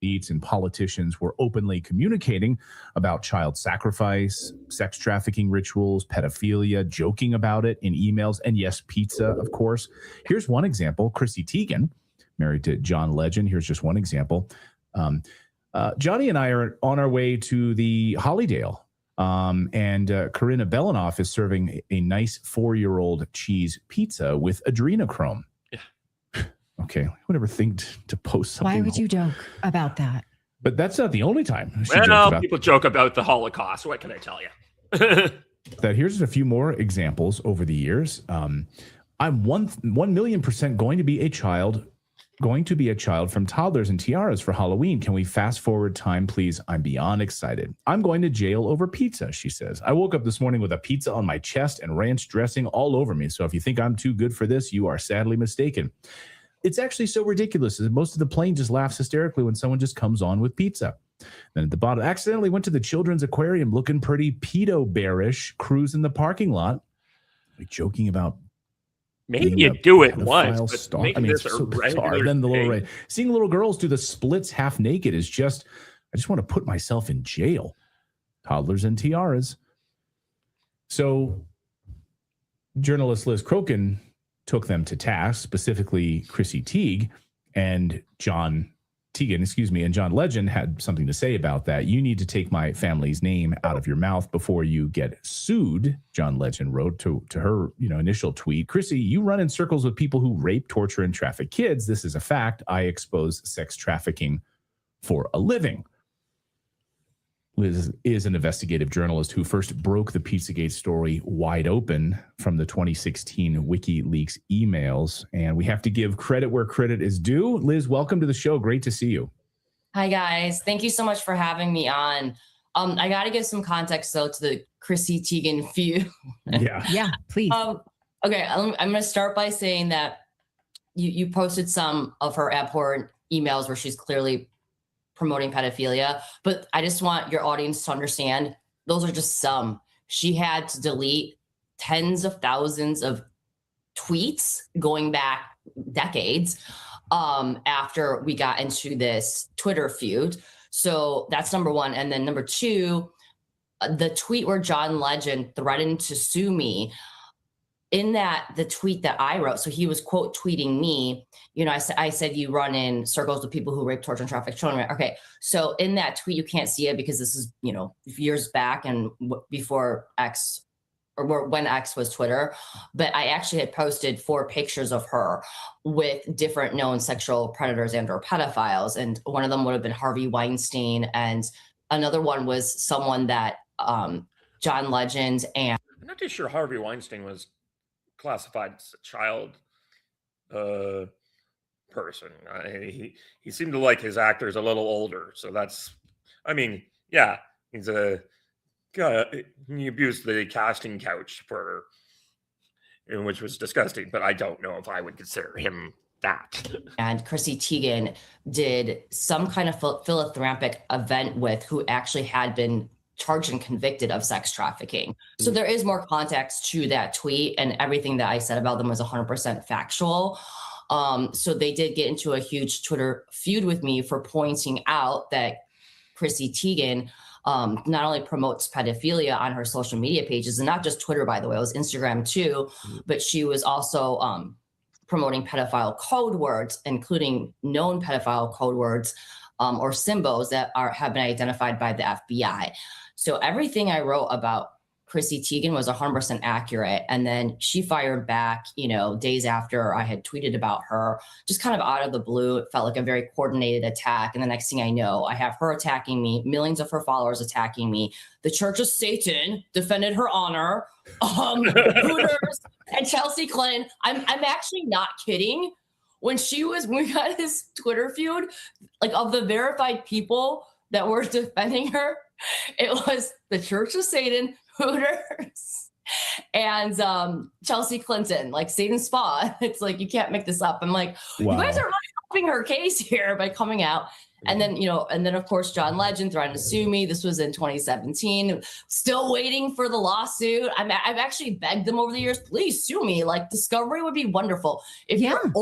And politicians were openly communicating about child sacrifice, sex trafficking rituals, pedophilia, joking about it in emails, and yes, pizza, of course. Here's one example. Chrissy Teigen, married to John Legend. Here's just one example. Johnny and I are on our way to the Hollydale. And Karina Belanoff is serving a nice 4-year-old cheese pizza with adrenochrome. Yeah. Okay. I would never think to post something. Why would you joke about that? But that's not the only time. People joke about the Holocaust. What can I tell you? That here's a few more examples over the years. I'm 1,000,000% going to be a child from Toddlers and Tiaras for Halloween. Can we fast forward time, please? I'm beyond excited. I'm going to jail over pizza, she says. I woke up this morning with a pizza on my chest and ranch dressing all over me. So if you think I'm too good for this, you are sadly mistaken. It's actually so ridiculous that most of the plane just laughs hysterically when someone just comes on with pizza. Then at the bottom, accidentally went to the children's aquarium looking pretty pedo bearish, cruise in the parking lot. Like joking about maybe you do it once, but it's so bizarre. Then the little seeing little girls do the splits half naked is just, I just want to put myself in jail. Toddlers and Tiaras. So journalist Liz Crokin took them to task, specifically Chrissy Teigen and John Legend had something to say about that. You need to take my family's name out of your mouth before you get sued, John Legend wrote to her, initial tweet. Chrissy, you run in circles with people who rape, torture, and traffic kids. This is a fact. I expose sex trafficking for a living. Liz is an investigative journalist who first broke the Pizzagate story wide open from the 2016 WikiLeaks emails. And we have to give credit where credit is due. Liz, welcome to the show. Great to see you. Hi, guys. Thank you so much for having me on. I got to give some context, though, to the Chrissy Teigen feud. Yeah, please. Okay, I'm going to start by saying that you posted some of her abhorrent emails where she's clearly promoting pedophilia, but I just want your audience to understand those are just some. she had to delete tens of thousands of tweets going back decades after we got into this Twitter feud. So that's number one. And then number two, the tweet where John Legend threatened to sue me, in the tweet that I wrote, so he was quote tweeting me, I said, you run in circles with people who rape, torture, and traffic children. Okay. So in that tweet, you can't see it because this is, years back and before X, or when X was Twitter, but I actually had posted 4 pictures of her with different known sexual predators and or pedophiles. And one of them would have been Harvey Weinstein. And another one was someone that John Legend and... I'm not too sure Harvey Weinstein was classified as a child person. He seemed to like his actors a little older. So that's, yeah, he's he abused the casting couch which was disgusting, but I don't know if I would consider him that. And Chrissy Teigen did some kind of philanthropic event with who actually had been charged and convicted of sex trafficking. So there is more context to that tweet, and everything that I said about them was 100% factual. So they did get into a huge Twitter feud with me for pointing out that Chrissy Teigen not only promotes pedophilia on her social media pages, and not just Twitter, by the way, it was Instagram too, but she was also promoting pedophile code words, including known pedophile code words or symbols that have been identified by the FBI. So everything I wrote about Chrissy Teigen was 100% accurate. And then she fired back, days after I had tweeted about her, just kind of out of the blue. It felt like a very coordinated attack. And the next thing I know, I have her attacking me, millions of her followers attacking me. The Church of Satan defended her honor. Hooters and Chelsea Clinton. I'm actually not kidding. When we got this Twitter feud, like of the verified people that were defending her, it was the Church of Satan, Hooters, and Chelsea Clinton, like Satan Spa. It's like, you can't make this up. I'm like, wow. You guys are really helping her case here by coming out. And then, of course, John Legend threatened to sue me. This was in 2017. Still waiting for the lawsuit. I've actually begged them over the years, please sue me. Like, discovery would be wonderful. If you're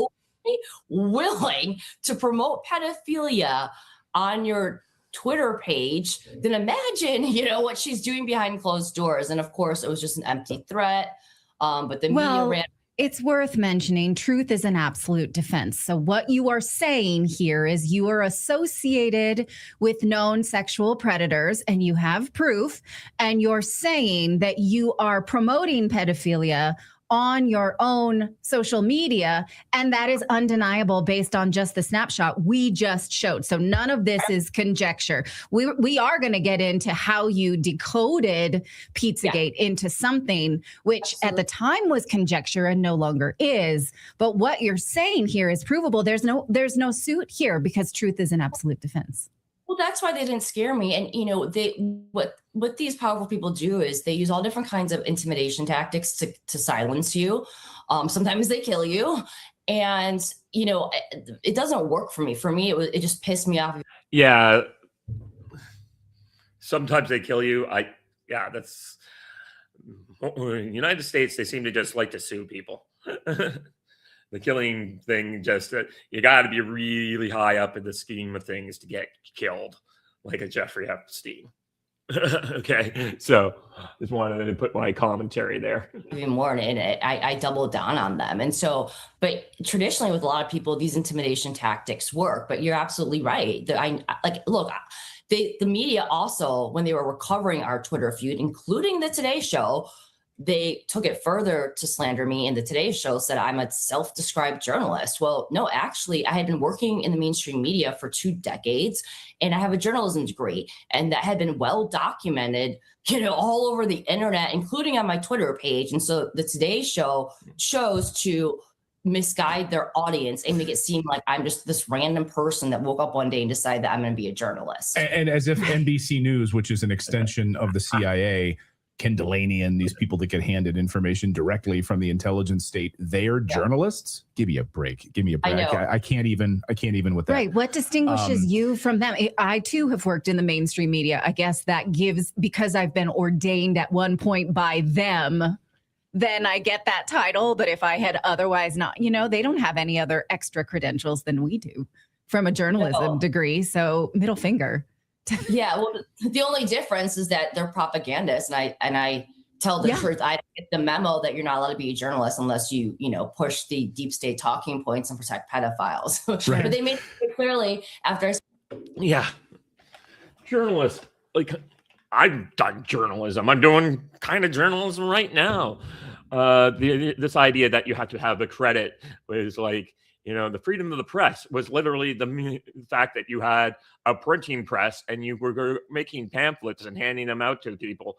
willing to promote pedophilia on your Twitter page, then imagine, what she's doing behind closed doors. And of course, it was just an empty threat. But the media ran. It's worth mentioning truth is an absolute defense. So what you are saying here is you are associated with known sexual predators and you have proof, and you're saying that you are promoting pedophilia on your own social media, and that is undeniable based on just the snapshot we just showed. So none of this is conjecture. We are going to get into how you decoded Pizzagate into something which at the time was conjecture and no longer is. But what you're saying here is provable. There's no suit here because truth is an absolute defense. Well, that's why they didn't scare me. And, what these powerful people do is they use all different kinds of intimidation tactics to silence you. Sometimes they kill you. And, it doesn't work for me. For me, it just pissed me off. Yeah. Sometimes they kill you. That's United States. They seem to just like to sue people. The killing thing, just you got to be really high up in the scheme of things to get killed, like a Jeffrey Epstein. Okay, so just wanted to put my commentary there. Even more in it, I doubled down on them. And so, but traditionally with a lot of people, these intimidation tactics work, but you're absolutely right. The media also, when they were recovering our Twitter feud, including the Today Show, they took it further to slander me, and the Today Show said I'm a self-described journalist. Well, no, actually, I had been working in the mainstream media for 2 decades, and I have a journalism degree, and that had been well documented, all over the internet, including on my Twitter page. And so the Today Show chose to misguide their audience and make it seem like I'm just this random person that woke up one day and decided that I'm going to be a journalist. And as if NBC News, which is an extension of the CIA, Ken Delaney and these people that get handed information directly from the intelligence state, they're journalists. Give me a break. Give me a break. I can't even with that. Right. What distinguishes you from them? I too have worked in the mainstream media. I guess that gives, because I've been ordained at one point by them, then I get that title. But if I had otherwise not, they don't have any other extra credentials than we do from a journalism degree. So middle finger. Yeah, well, the only difference is that they're propagandists, and I tell the truth. I get the memo that you're not allowed to be a journalist unless you push the deep state talking points and protect pedophiles. Right. But they made it clearly after. Journalist. Like, I've done journalism. I'm doing kind of journalism right now. This idea that you have to have the credit was like, the freedom of the press was literally the fact that you had a printing press and you were making pamphlets and handing them out to people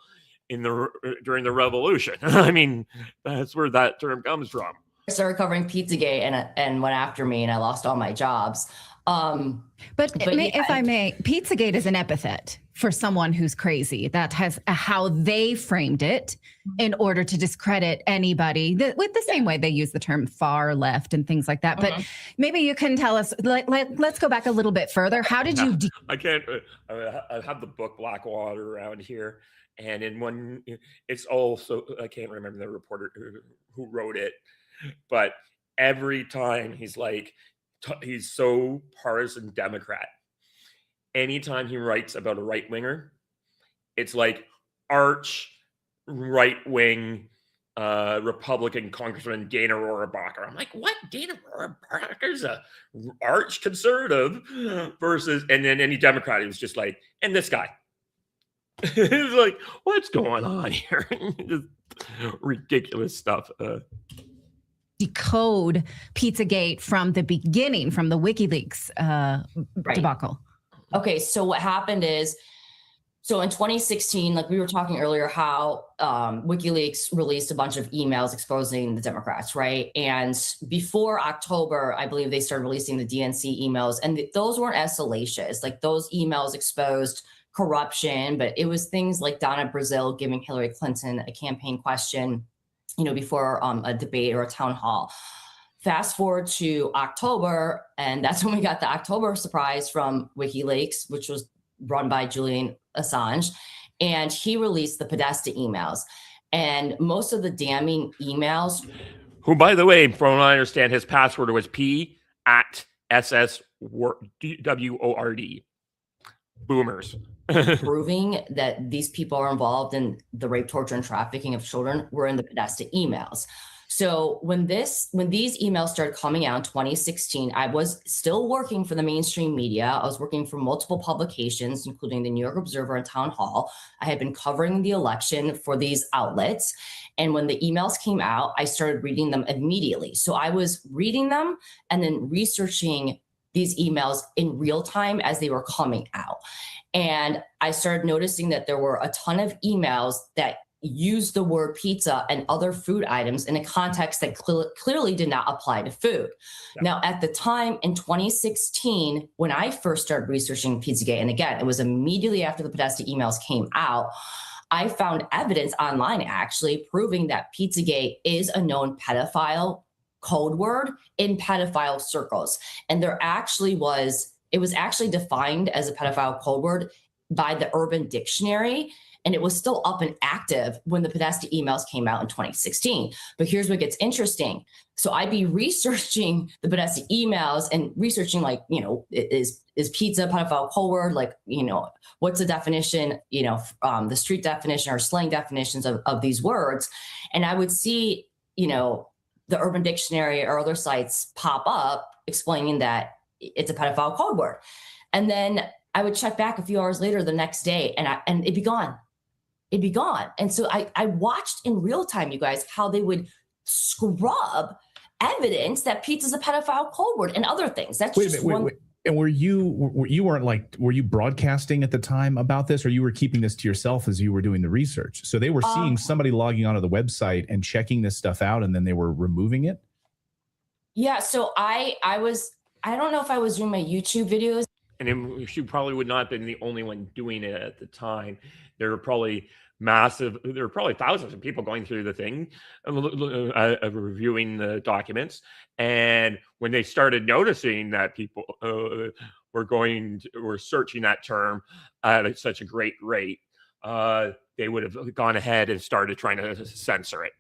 during the revolution. I mean, that's where that term comes from. I started covering Pizzagate and went after me, and I lost all my jobs. But if I may, Pizzagate is an epithet for someone who's crazy. That has how they framed it in order to discredit anybody with the same way they use the term far left and things like that. But maybe you can tell us, let's go back a little bit further. How did you? I can't, I have the book Blackwater around here. And in one, it's also, I can't remember the reporter who wrote it, but every time he's so partisan Democrat. Anytime he writes about a right winger, it's like arch right wing Republican Congressman Dana Rohrabacher. I'm like, what? Dana Rohrabacher's a arch conservative versus, and then any Democrat who's just like, and this guy. It's like, what's going on here? Just ridiculous stuff. Decode Pizzagate from the beginning, from the WikiLeaks debacle. Okay, so what happened is, so in 2016, like we were talking earlier, how WikiLeaks released a bunch of emails exposing the Democrats, right? And before October, I believe they started releasing the DNC emails, and those weren't as salacious. Like those emails exposed corruption, but it was things like Donna Brazile giving Hillary Clinton a campaign question, before a debate or a town hall. Fast forward to October, and that's when we got the October surprise from WikiLeaks, which was run by Julian Assange, and he released the Podesta emails. And most of the damning emails... Who, by the way, from what I understand, his password was P@SSWORD. Boomers. Proving that these people are involved in the rape, torture, and trafficking of children were in the Podesta emails. So when these emails started coming out in 2016, I was still working for the mainstream media. I was working for multiple publications, including the New York Observer and Town Hall. I had been covering the election for these outlets. And when the emails came out, I started reading them immediately. So I was reading them and then researching these emails in real time as they were coming out. And I started noticing that there were a ton of emails that used the word pizza and other food items in a context that clearly did not apply to food. Yeah. Now, at the time in 2016, when I first started researching Pizzagate, and again, it was immediately after the Podesta emails came out, I found evidence online actually proving that Pizzagate is a known pedophile code word in pedophile circles. And it was actually defined as a pedophile code word by the Urban Dictionary, and it was still up and active when the Podesta emails came out in 2016. But here's what gets interesting. So I'd be researching the Podesta emails and researching, is pizza a pedophile code word? What's the definition, the street definition or slang definitions of these words? And I would see, the Urban Dictionary or other sites pop up explaining that it's a pedophile code word. And then I would check back a few hours later the next day and it'd be gone. It'd be gone. And so I watched in real time, you guys, how they would scrub evidence that pizza's a pedophile code word and other things. That's wait. And were you broadcasting at the time about this, or you were keeping this to yourself as you were doing the research? So they were seeing somebody logging onto the website and checking this stuff out, and then they were removing it? Yeah. So I don't know if I was doing my YouTube videos. she probably would not have been the only one doing it at the time. There were probably thousands of people going through the thing, reviewing the documents. And when they started noticing that people were searching that term at such a great rate, they would have gone ahead and started trying to censor it.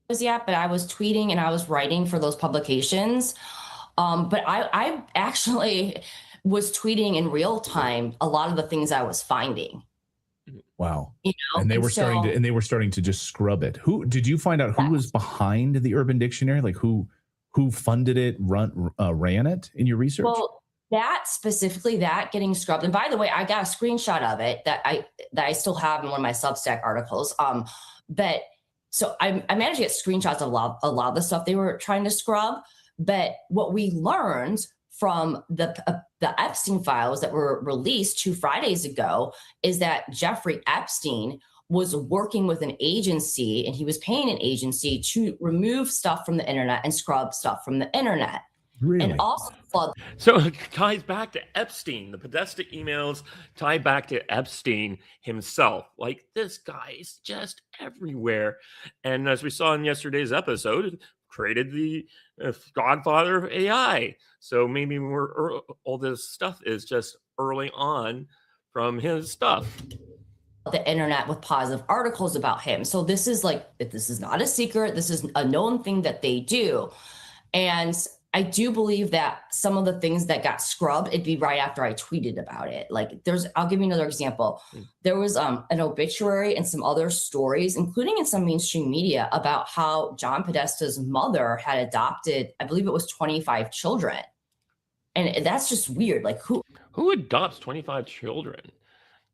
But I was tweeting and I was writing for those publications. But I actually was tweeting in real time a lot of the things I was finding. Wow. And they were starting to just scrub it. Did you find out who was behind the Urban Dictionary? Like who funded it, ran it in your research? Well, that specifically, that getting scrubbed. And by the way, I got a screenshot of it that I still have in one of my Substack articles. But so I managed to get screenshots of a lot of the stuff they were trying to scrub. But what we learned from the Epstein files that were released 2 Fridays ago is that Jeffrey Epstein was working with an agency, and he was paying an agency to remove stuff from the internet and scrub stuff from the internet. Really? And also, so it ties back to Epstein. The Podesta emails tie back to Epstein himself. Like, this guy is just everywhere. And as we saw in yesterday's episode, created the godfather of AI. So maybe all this stuff is just early on from his stuff. The internet with positive articles about him. So this is not a secret. This is a known thing that they do. And I do believe that some of the things that got scrubbed, it'd be right after I tweeted about it. Like I'll give you another example. There was an obituary and some other stories, including in some mainstream media, about how John Podesta's mother had adopted, I believe it was 25 children. And that's just weird. Like who adopts 25 children?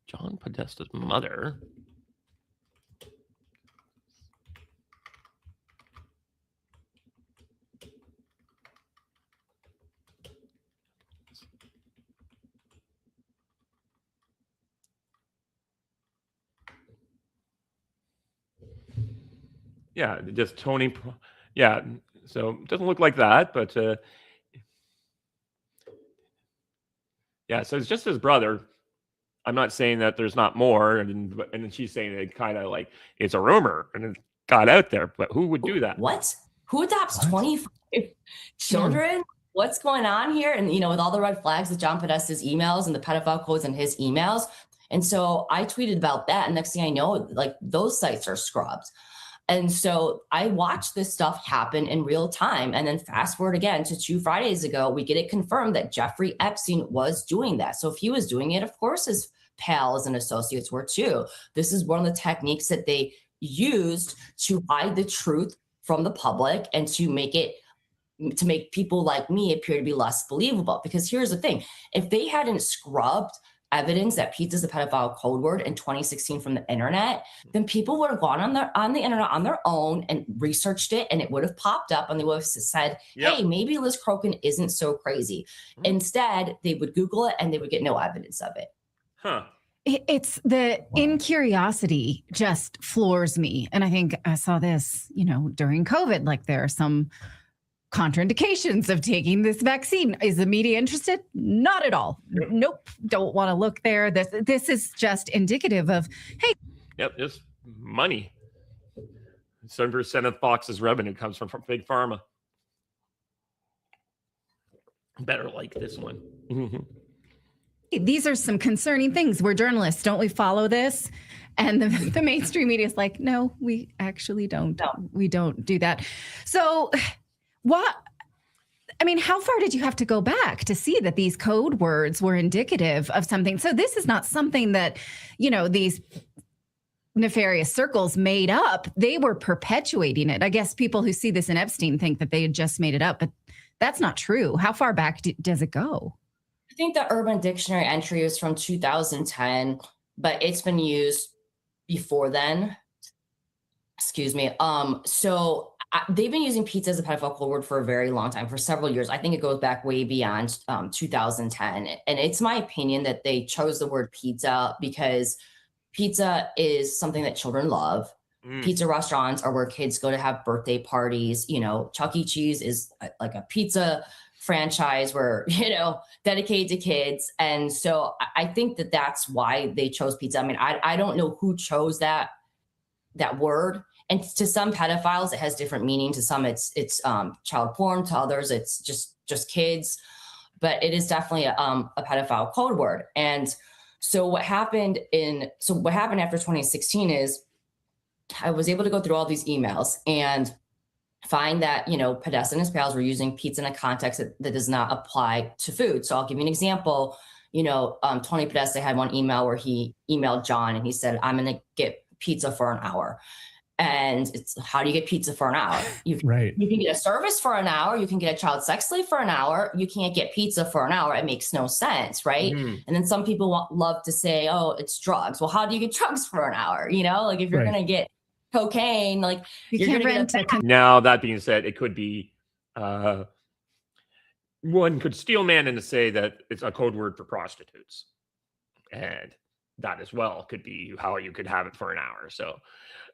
John Podesta's mother. Yeah, just Tony. Yeah, so it doesn't look like that, but yeah, so it's just his brother. I'm not saying that there's not more, and then she's saying it kind of like it's a rumor and it got out there, but who would do that? What? Who adopts 25 children? What's going on here? And with all the red flags with John Podesta's emails and the pedophile codes in his emails. And so I tweeted about that, and next thing I know, like those sites are scrubbed. And so I watched this stuff happen in real time. And then fast forward again to 2 Fridays ago, we get it confirmed that Jeffrey Epstein was doing that. So if he was doing it, of course, his pals and associates were too. This is one of the techniques that they used to hide the truth from the public and to make people like me appear to be less believable. Because here's the thing, if they hadn't scrubbed evidence that pizza's a pedophile code word in 2016 from the internet, then people would have gone on the internet on their own and researched it, and it would have popped up, and they would have said, hey, maybe Liz Crokin isn't so crazy. Instead, they would Google it and they would get no evidence of it. Huh. It's the incuriosity just floors me. And I think I saw this, during COVID, like there are some contraindications of taking this vaccine. Is the media interested? Not at all. Nope. Don't want to look there. This is just indicative of, hey. Yep, just money. 7% of Fox's revenue comes from big pharma. Better like this one. These are some concerning things. We're journalists. Don't we follow this? And the mainstream media is like, no, we actually don't. No. We don't do that. So how far did you have to go back to see that these code words were indicative of something? So this is not something that, these nefarious circles made up. They were perpetuating it. I guess people who see this in Epstein think that they had just made it up, but that's not true. How far back does it go? I think the Urban Dictionary entry is from 2010, but it's been used before then. Excuse me. So they've been using pizza as a pedophile code word for a very long time, for several years. I think it goes back way beyond 2010. And it's my opinion that they chose the word pizza because pizza is something that children love. Pizza restaurants are where kids go to have birthday parties. Chuck E. Cheese is like a pizza franchise were, dedicated to kids. And so I think that that's why they chose pizza. I mean, I don't know who chose that word. And to some pedophiles, it has different meaning. To some, it's child porn. To others, it's just kids. But it is definitely a pedophile code word. And so what happened after 2016 is I was able to go through all these emails and find that, Podesta and his pals were using pizza in a context that does not apply to food. So I'll give you an example. Tony Podesta had one email where he emailed John and he said, I'm going to get pizza for an hour. And it's, how do you get pizza for an hour? You can get a service for an hour. You can get a child sex slave for an hour. You can't get pizza for an hour. It makes no sense, right? And then some people love to say, oh, it's drugs. Well, how do you get drugs for an hour? Like if you're going to get cocaine, like You you're can't going rent to get Now, that being said, it could be one could steel man and say that it's a code word for prostitutes. And that as well could be how you could have it for an hour. So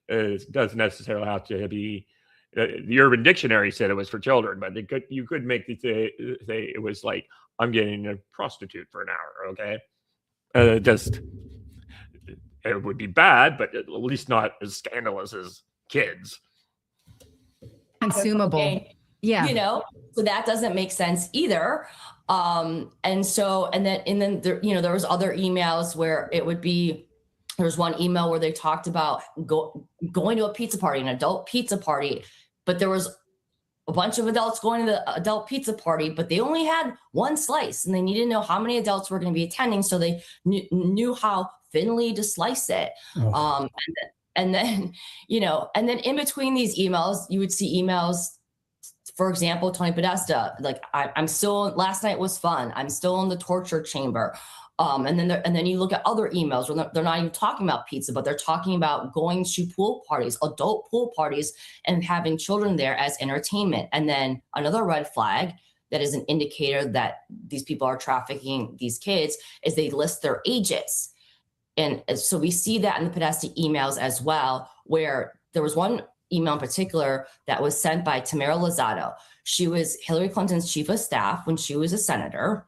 it doesn't necessarily have to be. The Urban Dictionary said it was for children, but you could make the say it was like, I'm getting a prostitute for an hour. Okay, it would be bad, but at least not as scandalous as kids. Consumable. cocaine, Yeah. So that doesn't make sense either. And then there was other emails where it would be. There was one email where they talked about going to a pizza party, an adult pizza party, but there was a bunch of adults going to the adult pizza party, but they only had one slice and they needed to know how many adults were going to be attending. So they knew how thinly to slice it. Oh. And then in between these emails, you would see emails, for example, Tony Podesta, like I'm still, last night was fun. I'm still in the torture chamber. And then you look at other emails where they're not even talking about pizza, but they're talking about going to pool parties, adult pool parties, and having children there as entertainment. And then another red flag that is an indicator that these people are trafficking these kids is they list their ages. And so we see that in the Podesta emails as well, where there was one email in particular that was sent by Tamara Lozado. She was Hillary Clinton's chief of staff when she was a senator.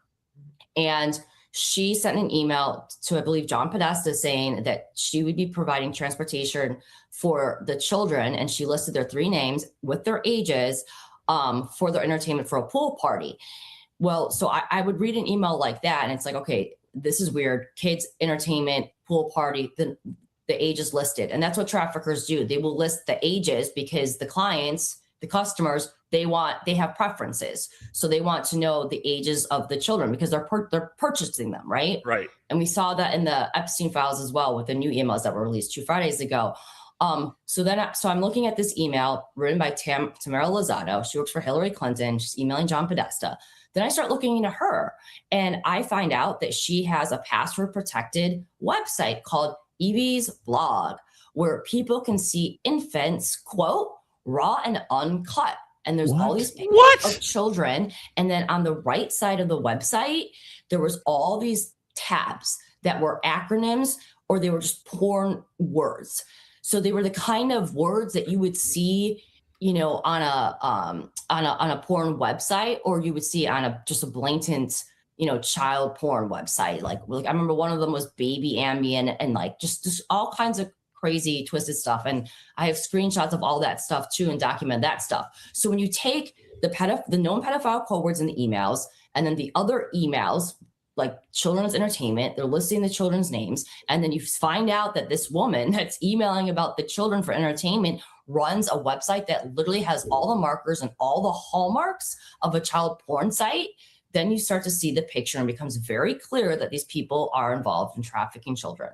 And she sent an email to, I believe, John Podesta saying that she would be providing transportation for the children. And she listed their 3 names with their ages for their entertainment for a pool party. Well, so I would read an email like that and it's like, okay, this is weird. Kids, entertainment, pool party, the age is listed. And that's what traffickers do. They will list the ages because the clients, the customers, they have preferences. So they want to know the ages of the children because they're purchasing them, right? Right. And we saw that in the Epstein files as well with the new emails that were released 2 Fridays ago. So I'm looking at this email written by Tamara Lozado. She works for Hillary Clinton. She's emailing John Podesta. Then I start looking into her and I find out that she has a password protected website called Evie's Blog, where people can see infants, quote, raw and uncut. And there's all these pictures of children. And then on the right side of the website, there was all these tabs that were acronyms or they were just porn words. So they were the kind of words that you would see, on a porn website, or you would see on just a blatant, child porn website. Like I remember one of them was baby Ambien and like just all kinds of crazy twisted stuff. And I have screenshots of all that stuff too and document that stuff. So when you take the known pedophile code words in the emails and then the other emails like children's entertainment, they're listing the children's names. And then you find out that this woman that's emailing about the children for entertainment runs a website that literally has all the markers and all the hallmarks of a child porn site. Then you start to see the picture and it becomes very clear that these people are involved in trafficking children.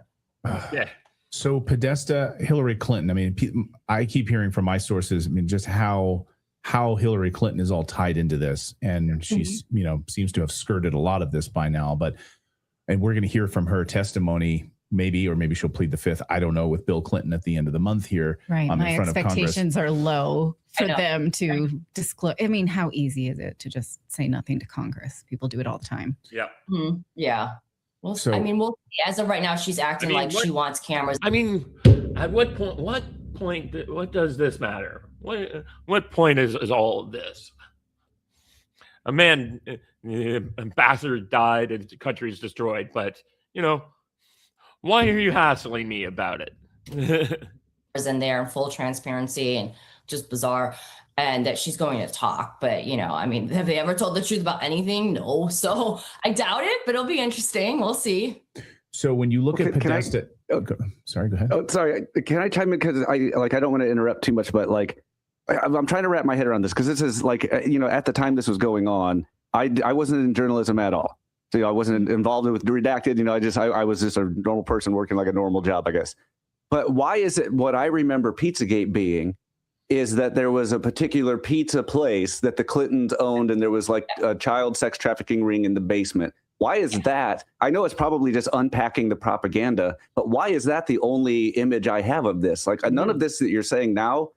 Yeah. So Podesta, Hillary Clinton, I mean, I keep hearing from my sources, I mean, just how Hillary Clinton is all tied into this. And she's, seems to have skirted a lot of this by now. And we're going to hear from her testimony, maybe, or maybe she'll plead the fifth. I don't know, with Bill Clinton at the end of the month here. Right. My in front expectations are low for know. them to disclose. I mean, how easy is it to just say nothing to Congress? People do it all the time. Yeah. Mm-hmm. Yeah. Well, So- we'll see. As of right now, she's acting like she wants cameras. I mean, at what point, what does this matter? What point is all of this? a man, ambassador died and the country is destroyed. But, why are you hassling me about it? In there in full transparency and just bizarre, and that she's going to talk. But, have they ever told the truth about anything? No. So I doubt it, but it'll be interesting. We'll see. So when you look at Podesta, sorry, go ahead. Oh, sorry. Can I chime in? Because I don't want to interrupt too much, but I'm trying to wrap my head around this, because this is at the time this was going on, I wasn't in journalism at all. So I wasn't involved with Redacted. I was just a normal person working like a normal job, I guess. But why is it what I remember Pizzagate being is that there was a particular pizza place that the Clintons owned, and there was like a child sex trafficking ring in the basement. Why is that? I know it's probably just unpacking the propaganda, but why is that the only image I have of this? None of this that you're saying now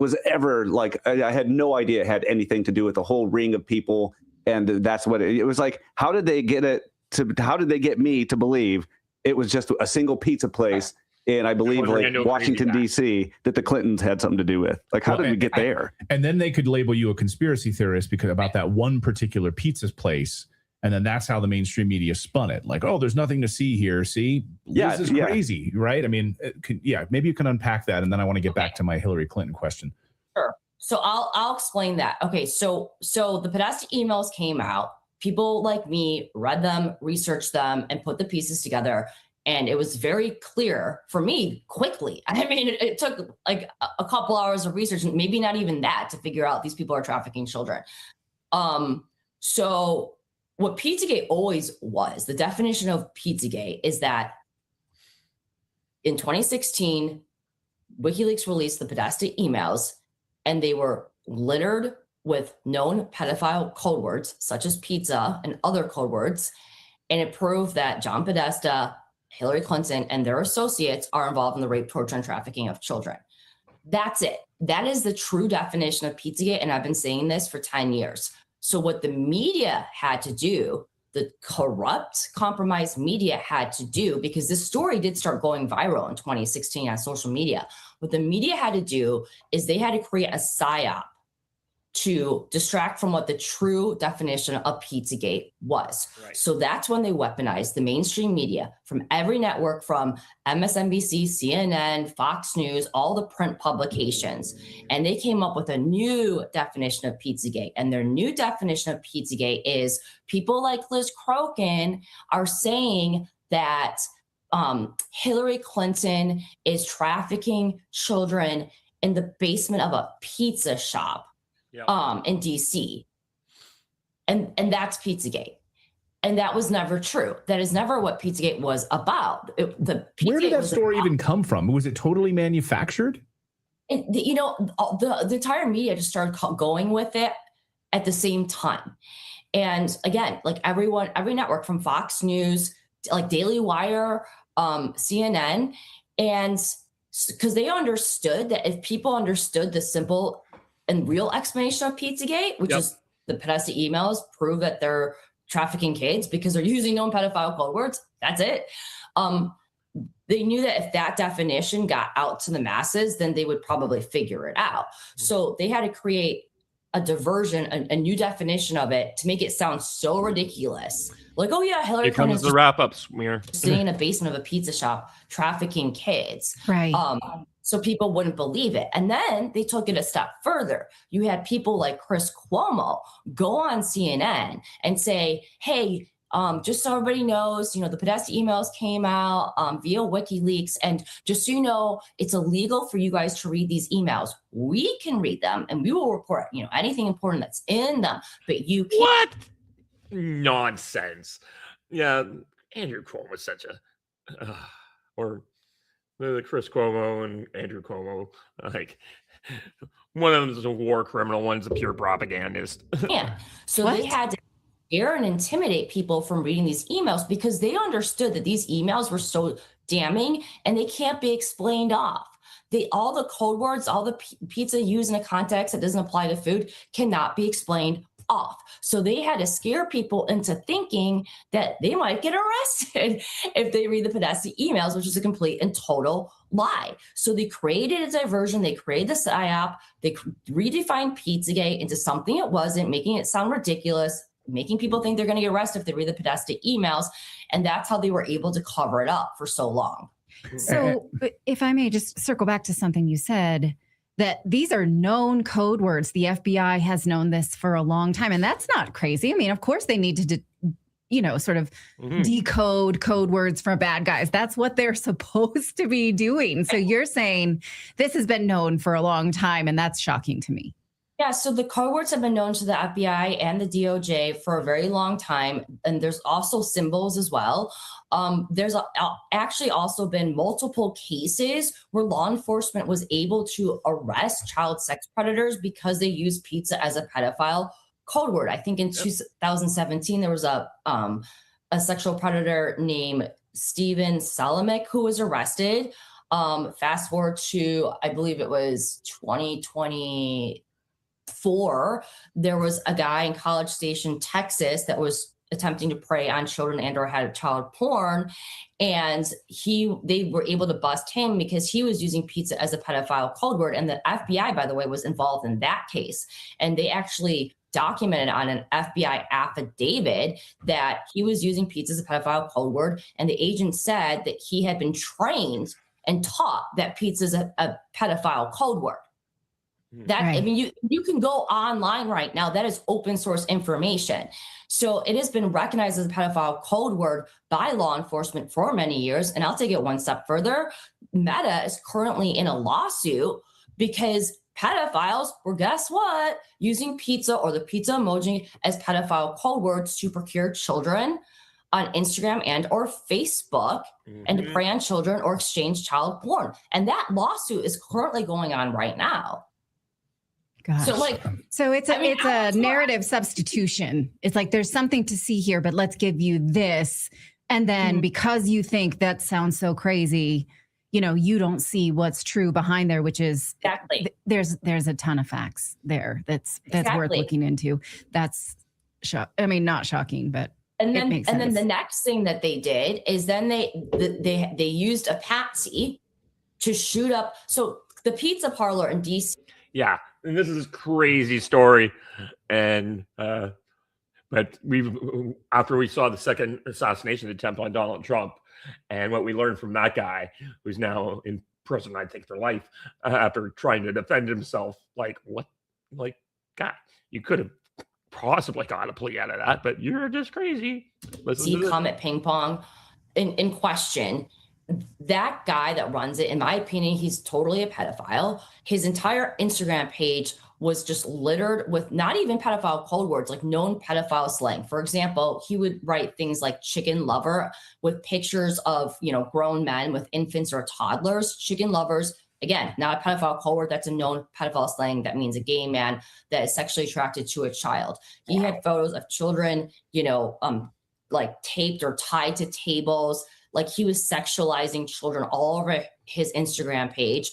was ever I had no idea it had anything to do with the whole ring of people. And that's what it was like. How did they get me to believe it was just a single pizza place? And I believe Washington, D.C., that the Clintons had something to do with. How did we get there? And then they could label you a conspiracy theorist because about that one particular pizza place. And then that's how the mainstream media spun it. There's nothing to see here. See, Liz is crazy, right? I mean, maybe you can unpack that. And then I want to get back to my Hillary Clinton question. Sure. So I'll explain that. Okay. So the Podesta emails came out. People like me read them, researched them, and put the pieces together. And it was very clear for me quickly. I mean, it took a couple hours of research, and maybe not even that, to figure out these people are trafficking children. So what Pizzagate always was, the definition of Pizzagate is that in 2016, WikiLeaks released the Podesta emails, and they were littered with known pedophile code words, such as pizza and other code words. And it proved that John Podesta, Hillary Clinton, and their associates are involved in the rape, torture, and trafficking of children. That's it. That is the true definition of Pizzagate, and I've been saying this for 10 years. So what the media had to do, the corrupt, compromised media had to do, because this story did start going viral in 2016 on social media, what the media had to do is they had to create a psyop to distract from what the true definition of Pizzagate was. Right. So that's when they weaponized the mainstream media from every network, from MSNBC, CNN, Fox News, all the print publications. And they came up with a new definition of Pizzagate. And their new definition of Pizzagate is people like Liz Crokin are saying that Hillary Clinton is trafficking children in the basement of a pizza shop. Yep. In DC. And that's Pizzagate. And that was never true. That is never what Pizzagate was about. Where did that story even come from? Was it totally manufactured? The entire media just started going with it at the same time. And again, every network from Fox News, Daily Wire, CNN, and because they understood that if people understood the simple and real explanation of Pizzagate, which is the Podesta emails prove that they're trafficking kids because they're using known pedophile code words. That's it. They knew that if that definition got out to the masses, then they would probably figure it out. So they had to create a diversion, a new definition of it to make it sound so ridiculous. Oh yeah, Hillary Clinton comes the wrap-up smear. Sitting in a basement of a pizza shop trafficking kids. Right. So people wouldn't believe it. And then they took it a step further. You had people like Chris Cuomo go on CNN and say, hey, just so everybody knows, the Podesta emails came out via WikiLeaks. And just so you know, it's illegal for you guys to read these emails. We can read them and we will report, anything important that's in them. But you can't. What? Nonsense. Yeah, Andrew Cuomo was such a... or... the Chris Cuomo and Andrew Cuomo, one of them is a war criminal, one's a pure propagandist. Yeah. So they had to scare and intimidate people from reading these emails because they understood that these emails were so damning and they can't be explained off. All the code words, all the pizza used in a context that doesn't apply to food cannot be explained off. So they had to scare people into thinking that they might get arrested if they read the Podesta emails, which is a complete and total lie. So they created a diversion. They created the PSYOP. They redefined Pizzagate into something it wasn't, making it sound ridiculous, making people think they're going to get arrested if they read the Podesta emails. And that's how they were able to cover it up for so long. So if I may just circle back to something you said, that these are known code words. The FBI has known this for a long time, and that's not crazy. I mean, of course they need to, sort of decode code words for bad guys. That's what they're supposed to be doing. So you're saying this has been known for a long time, and that's shocking to me. Yeah, so the code words have been known to the FBI and the DOJ for a very long time, and there's also symbols as well. There's actually also been multiple cases where law enforcement was able to arrest child sex predators because they used pizza as a pedophile code word. I think in 2017 there was a sexual predator named Steven Salamick who was arrested. Fast forward to, I believe it was 2020. There was a guy in College Station, Texas, that was attempting to prey on children and or had child porn, and they were able to bust him because he was using pizza as a pedophile code word. And the FBI, by the way, was involved in that case, and they actually documented on an FBI affidavit that he was using pizza as a pedophile code word, and the agent said that he had been trained and taught that pizza is a pedophile code word. That right. I mean, you can go online right now. That is open source information. So it has been recognized as a pedophile code word by law enforcement for many years. And I'll take it one step further. Meta is currently in a lawsuit because pedophiles were, guess what, using pizza or the pizza emoji as pedophile code words to procure children on Instagram and or Facebook and to prey on children or exchange child porn. And that lawsuit is currently going on right now. Gosh. So it's a narrative substitution. It's like there's something to see here, but let's give you this. And then because you think that sounds so crazy, you don't see what's true behind there, which is exactly there's a ton of facts there that's worth looking into. That's not shocking, but and then it makes sense. Then the next thing that they did is then they used a patsy to shoot up. So the pizza parlor in DC. Yeah. And this is a crazy story. And, but after we saw the second assassination attempt on Donald Trump and what we learned from that guy, who's now in prison, I think, for life, after trying to defend himself, God, you could have possibly got a plea out of that, but you're just crazy. See Comet Ping Pong in question. That guy that runs it, in my opinion, he's totally a pedophile. His entire Instagram page was just littered with not even pedophile code words, like known pedophile slang. For example, he would write things like chicken lover with pictures of, grown men with infants or toddlers. Chicken lovers, again, not a pedophile code word. That's a known pedophile slang. That means a gay man that is sexually attracted to a child. He had photos of children, like taped or tied to tables. Like he was sexualizing children all over his Instagram page.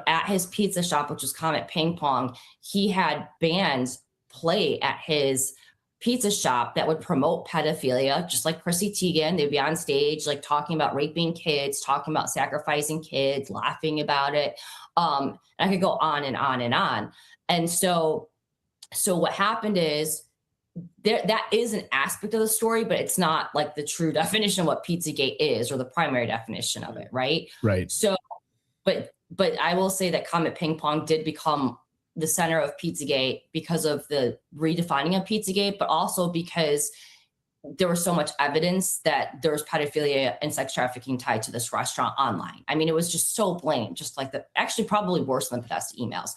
At his pizza shop, which was Comet Ping Pong, he had bands play at his pizza shop that would promote pedophilia, just like Chrissy Teigen. They'd be on stage, like talking about raping kids, talking about sacrificing kids, laughing about it. I could go on and on and on. And so what happened is, that is an aspect of the story, but it's not like the true definition of what Pizzagate is or the primary definition of it, right? Right. So, but I will say that Comet Ping Pong did become the center of Pizzagate because of the redefining of Pizzagate, but also because there was so much evidence that there was pedophilia and sex trafficking tied to this restaurant online. I mean, it was just so blatant, just like actually probably worse than the Podesta emails.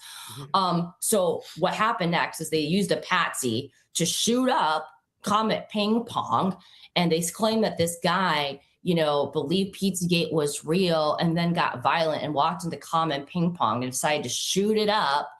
So what happened next is they used a patsy to shoot up Comet Ping Pong. And they claimed that this guy, believed Pizzagate was real and then got violent and walked into Comet Ping Pong and decided to shoot it up.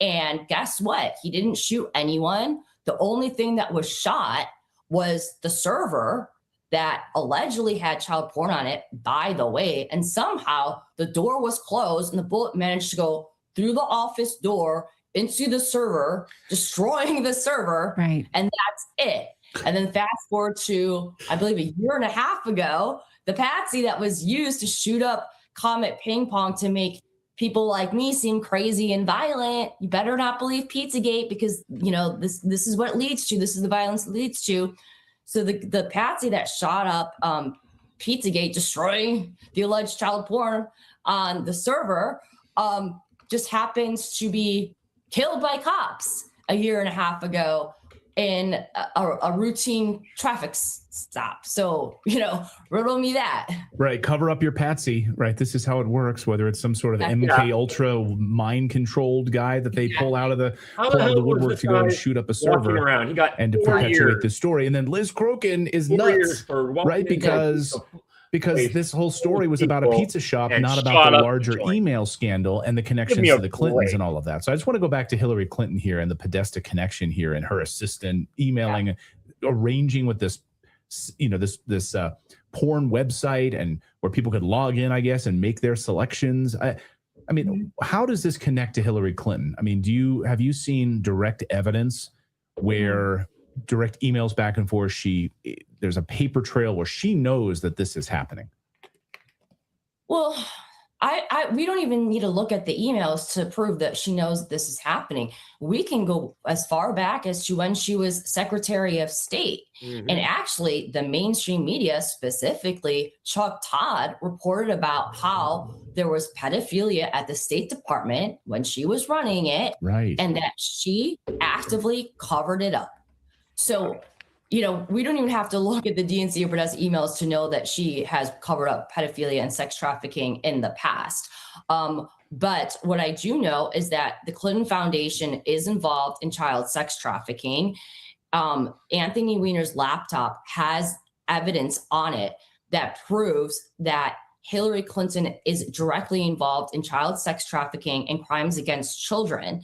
And guess what? He didn't shoot anyone. The only thing that was shot was the server that allegedly had child porn on it, by the way. And somehow the door was closed and the bullet managed to go through the office door into the server, destroying the server, Right. and that's it. And then fast forward to, I believe, a year and a half ago, the patsy that was used to shoot up Comet Ping Pong to make people like me seem crazy and violent. You better not believe Pizzagate, because this is what it leads to. This is the violence it leads to. So the patsy that shot up Pizzagate, destroying the alleged child porn on the server, just happens to be killed by cops a year and a half ago in a routine traffic stop. So, riddle me that. Right. Cover up your patsy. Right. This is how it works, whether it's some sort of MK Ultra mind controlled guy that they pull out of the woodwork to go and shoot up a server around? He got and to perpetuate the story. And then Liz Crokin is nuts, right? Because this whole story was about a pizza shop, not about the larger email scandal and the connections to the Clintons and all of that. So I just want to go back to Hillary Clinton here and the Podesta connection here and her assistant emailing, arranging with this, this porn website and where people could log in, I guess, and make their selections. I mean, how does this connect to Hillary Clinton? I mean, have you seen direct evidence where direct emails back and forth, there's a paper trail where she knows that this is happening? Well, we don't even need to look at the emails to prove that she knows this is happening. We can go as far back as to when she was Secretary of State. Mm-hmm. And actually, the mainstream media, specifically Chuck Todd, reported about how there was pedophilia at the State Department when she was running it, right? And that she actively covered it up. So, we don't even have to look at the DNC or Podesta emails to know that she has covered up pedophilia and sex trafficking in the past. But what I do know is that the Clinton Foundation is involved in child sex trafficking. Anthony Weiner's laptop has evidence on it that proves that Hillary Clinton is directly involved in child sex trafficking and crimes against children.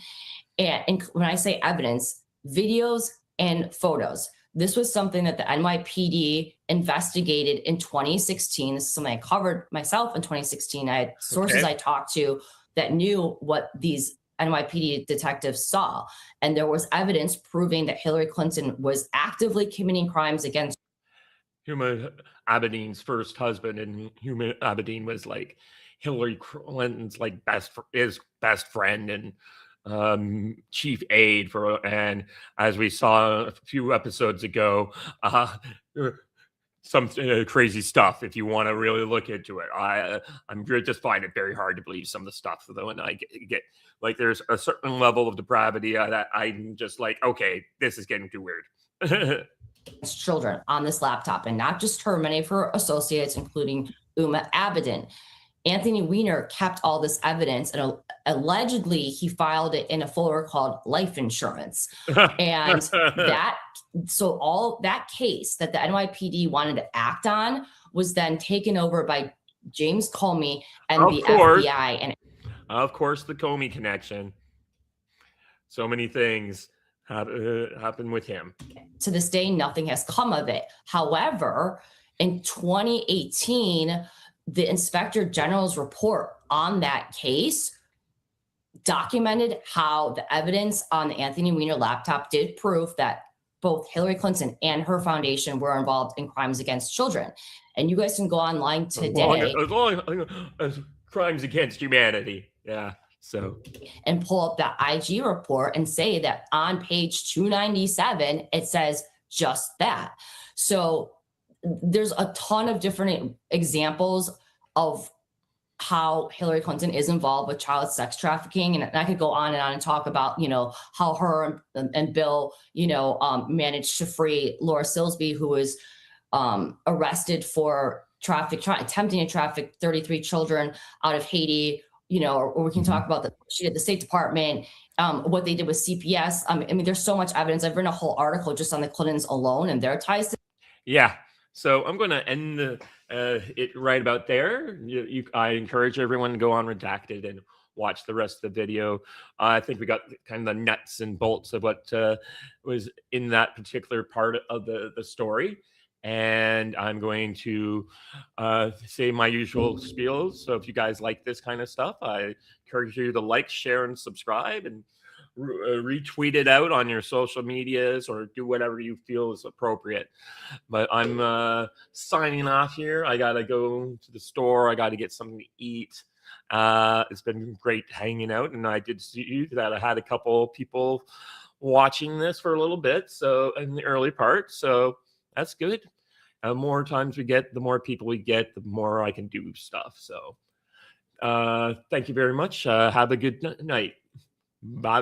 And when I say evidence, videos and photos. This was something that the NYPD investigated in 2016. This is something I covered myself in 2016. I had sources I talked to that knew what these NYPD detectives saw. And there was evidence proving that Hillary Clinton was actively committing crimes against Huma Abedin's first husband, and Huma Abedin was like Hillary Clinton's best friend and chief aide for, and as we saw a few episodes ago, some crazy stuff. If you want to really look into it, I'm just find it very hard to believe some of the stuff though, and I get like there's a certain level of depravity that I'm just like, okay, this is getting too weird. Children on this laptop, and not just her, many of her associates, including Huma Abedin. Anthony Weiner kept all this evidence, and allegedly he filed it in a folder called life insurance. And all that case that the NYPD wanted to act on was then taken over by James Comey and the FBI. And of course, the Comey connection. So many things happen with him. To this day, nothing has come of it. However, in 2018, the Inspector General's report on that case documented how the evidence on the Anthony Weiner laptop did prove that both Hillary Clinton and her foundation were involved in crimes against children. And you guys can go online today. As long as crimes against humanity. Yeah. So. And pull up that IG report and say that on page 297, it says just that. So there's a ton of different examples of how Hillary Clinton is involved with child sex trafficking. And I could go on and talk about, how her and Bill, managed to free Laura Silsby, who was arrested for attempting to traffic 33 children out of Haiti, or we can talk about she did the State Department, what they did with CPS. I mean, there's so much evidence. I've written a whole article just on the Clintons alone and their ties to. Yeah. So I'm going to end it right about there. I encourage everyone to go on Redacted and watch the rest of the video. I think we got kind of the nuts and bolts of what was in that particular part of the story. And I'm going to say my usual spiels. So if you guys like this kind of stuff, I encourage you to like, share, and subscribe. And retweet it out on your social medias or do whatever you feel is appropriate. But I'm signing off here. I gotta go to the store. I gotta get something to eat. It's been great hanging out, and I did see that I had a couple people watching this for a little bit, so in the early part, so that's good. The more times we get, the more people we get, the more I can do stuff. So thank you very much. Have a good night. Bye.